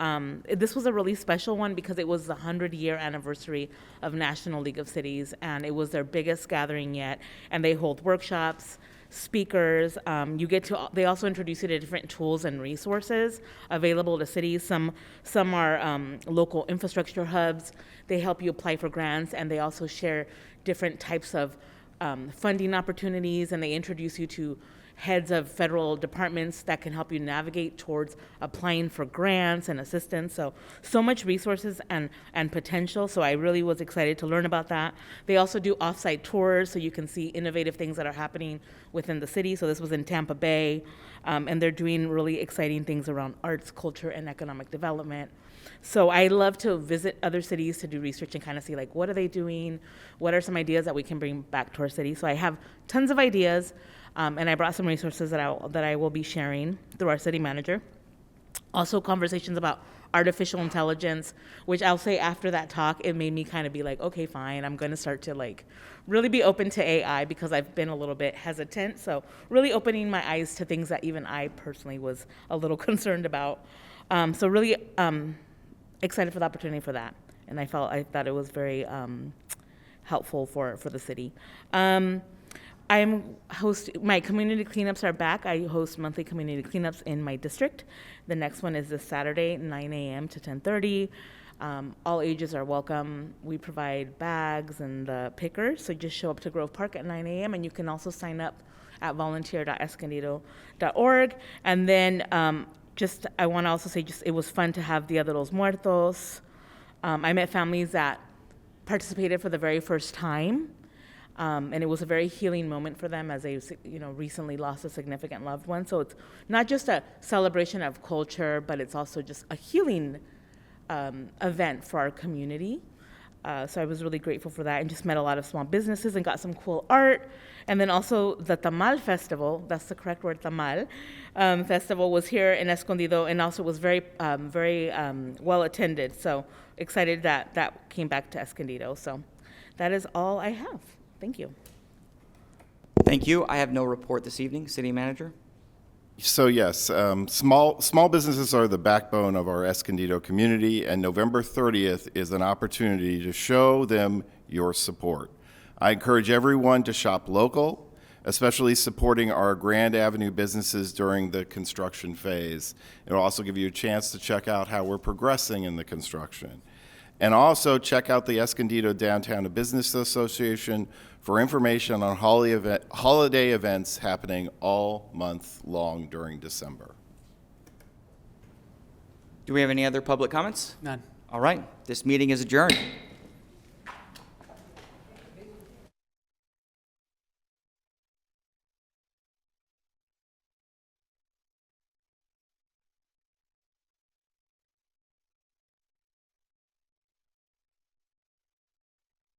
[SPEAKER 17] this was a really special one because it was the 100-year anniversary of National League of Cities, and it was their biggest gathering yet. And they hold workshops, speakers. They also introduce you to different tools and resources available to cities. Some are local infrastructure hubs. They help you apply for grants, and they also share different types of funding opportunities, and they introduce you to heads of federal departments that can help you navigate towards applying for grants and assistance. So much resources and potential. So I really was excited to learn about that. They also do off-site tours so you can see innovative things that are happening within the city. So this was in Tampa Bay, and they're doing really exciting things around arts, culture, and economic development. So I love to visit other cities to do research and kind of see like, what are they doing? What are some ideas that we can bring back to our city? So I have tons of ideas, and I brought some resources that I will be sharing through our city manager. Also conversations about artificial intelligence, which I'll say after that talk, it made me kind of be like, okay, fine, I'm going to start to like really be open to AI because I've been a little bit hesitant. So really opening my eyes to things that even I personally was a little concerned about. So really excited for the opportunity for that. And I thought it was very helpful for the city. My community cleanups are back. I host monthly community cleanups in my district. The next one is this Saturday, 9 a.m. to 10:30. All ages are welcome. We provide bags and the pickers, so just show up to Grove Park at 9 a.m. and you can also sign up at volunteer.escondido.org. And then I want to also say it was fun to have Dia de los Muertos. I met families that participated for the very first time. And it was a very healing moment for them as they, recently lost a significant loved one. So it's not just a celebration of culture, but it's also just a healing event for our community. So I was really grateful for that and just met a lot of small businesses and got some cool art. And then also the Tamal Festival, that's the correct word, Tamal Festival was here in Escondido and also was very well attended. So excited that came back to Escondido. So that is all I have. Thank you.
[SPEAKER 1] Thank you. I have no report this evening. City Manager?
[SPEAKER 6] So yes, small businesses are the backbone of our Escondido community, and November 30th is an opportunity to show them your support. I encourage everyone to shop local, especially supporting our Grand Avenue businesses during the construction phase. It will also give you a chance to check out how we're progressing in the construction. And also check out the Escondido Downtown Business Association for information on holiday events happening all month long during December.
[SPEAKER 1] Do we have any other public comments?
[SPEAKER 2] None.
[SPEAKER 1] All right. This meeting is adjourned.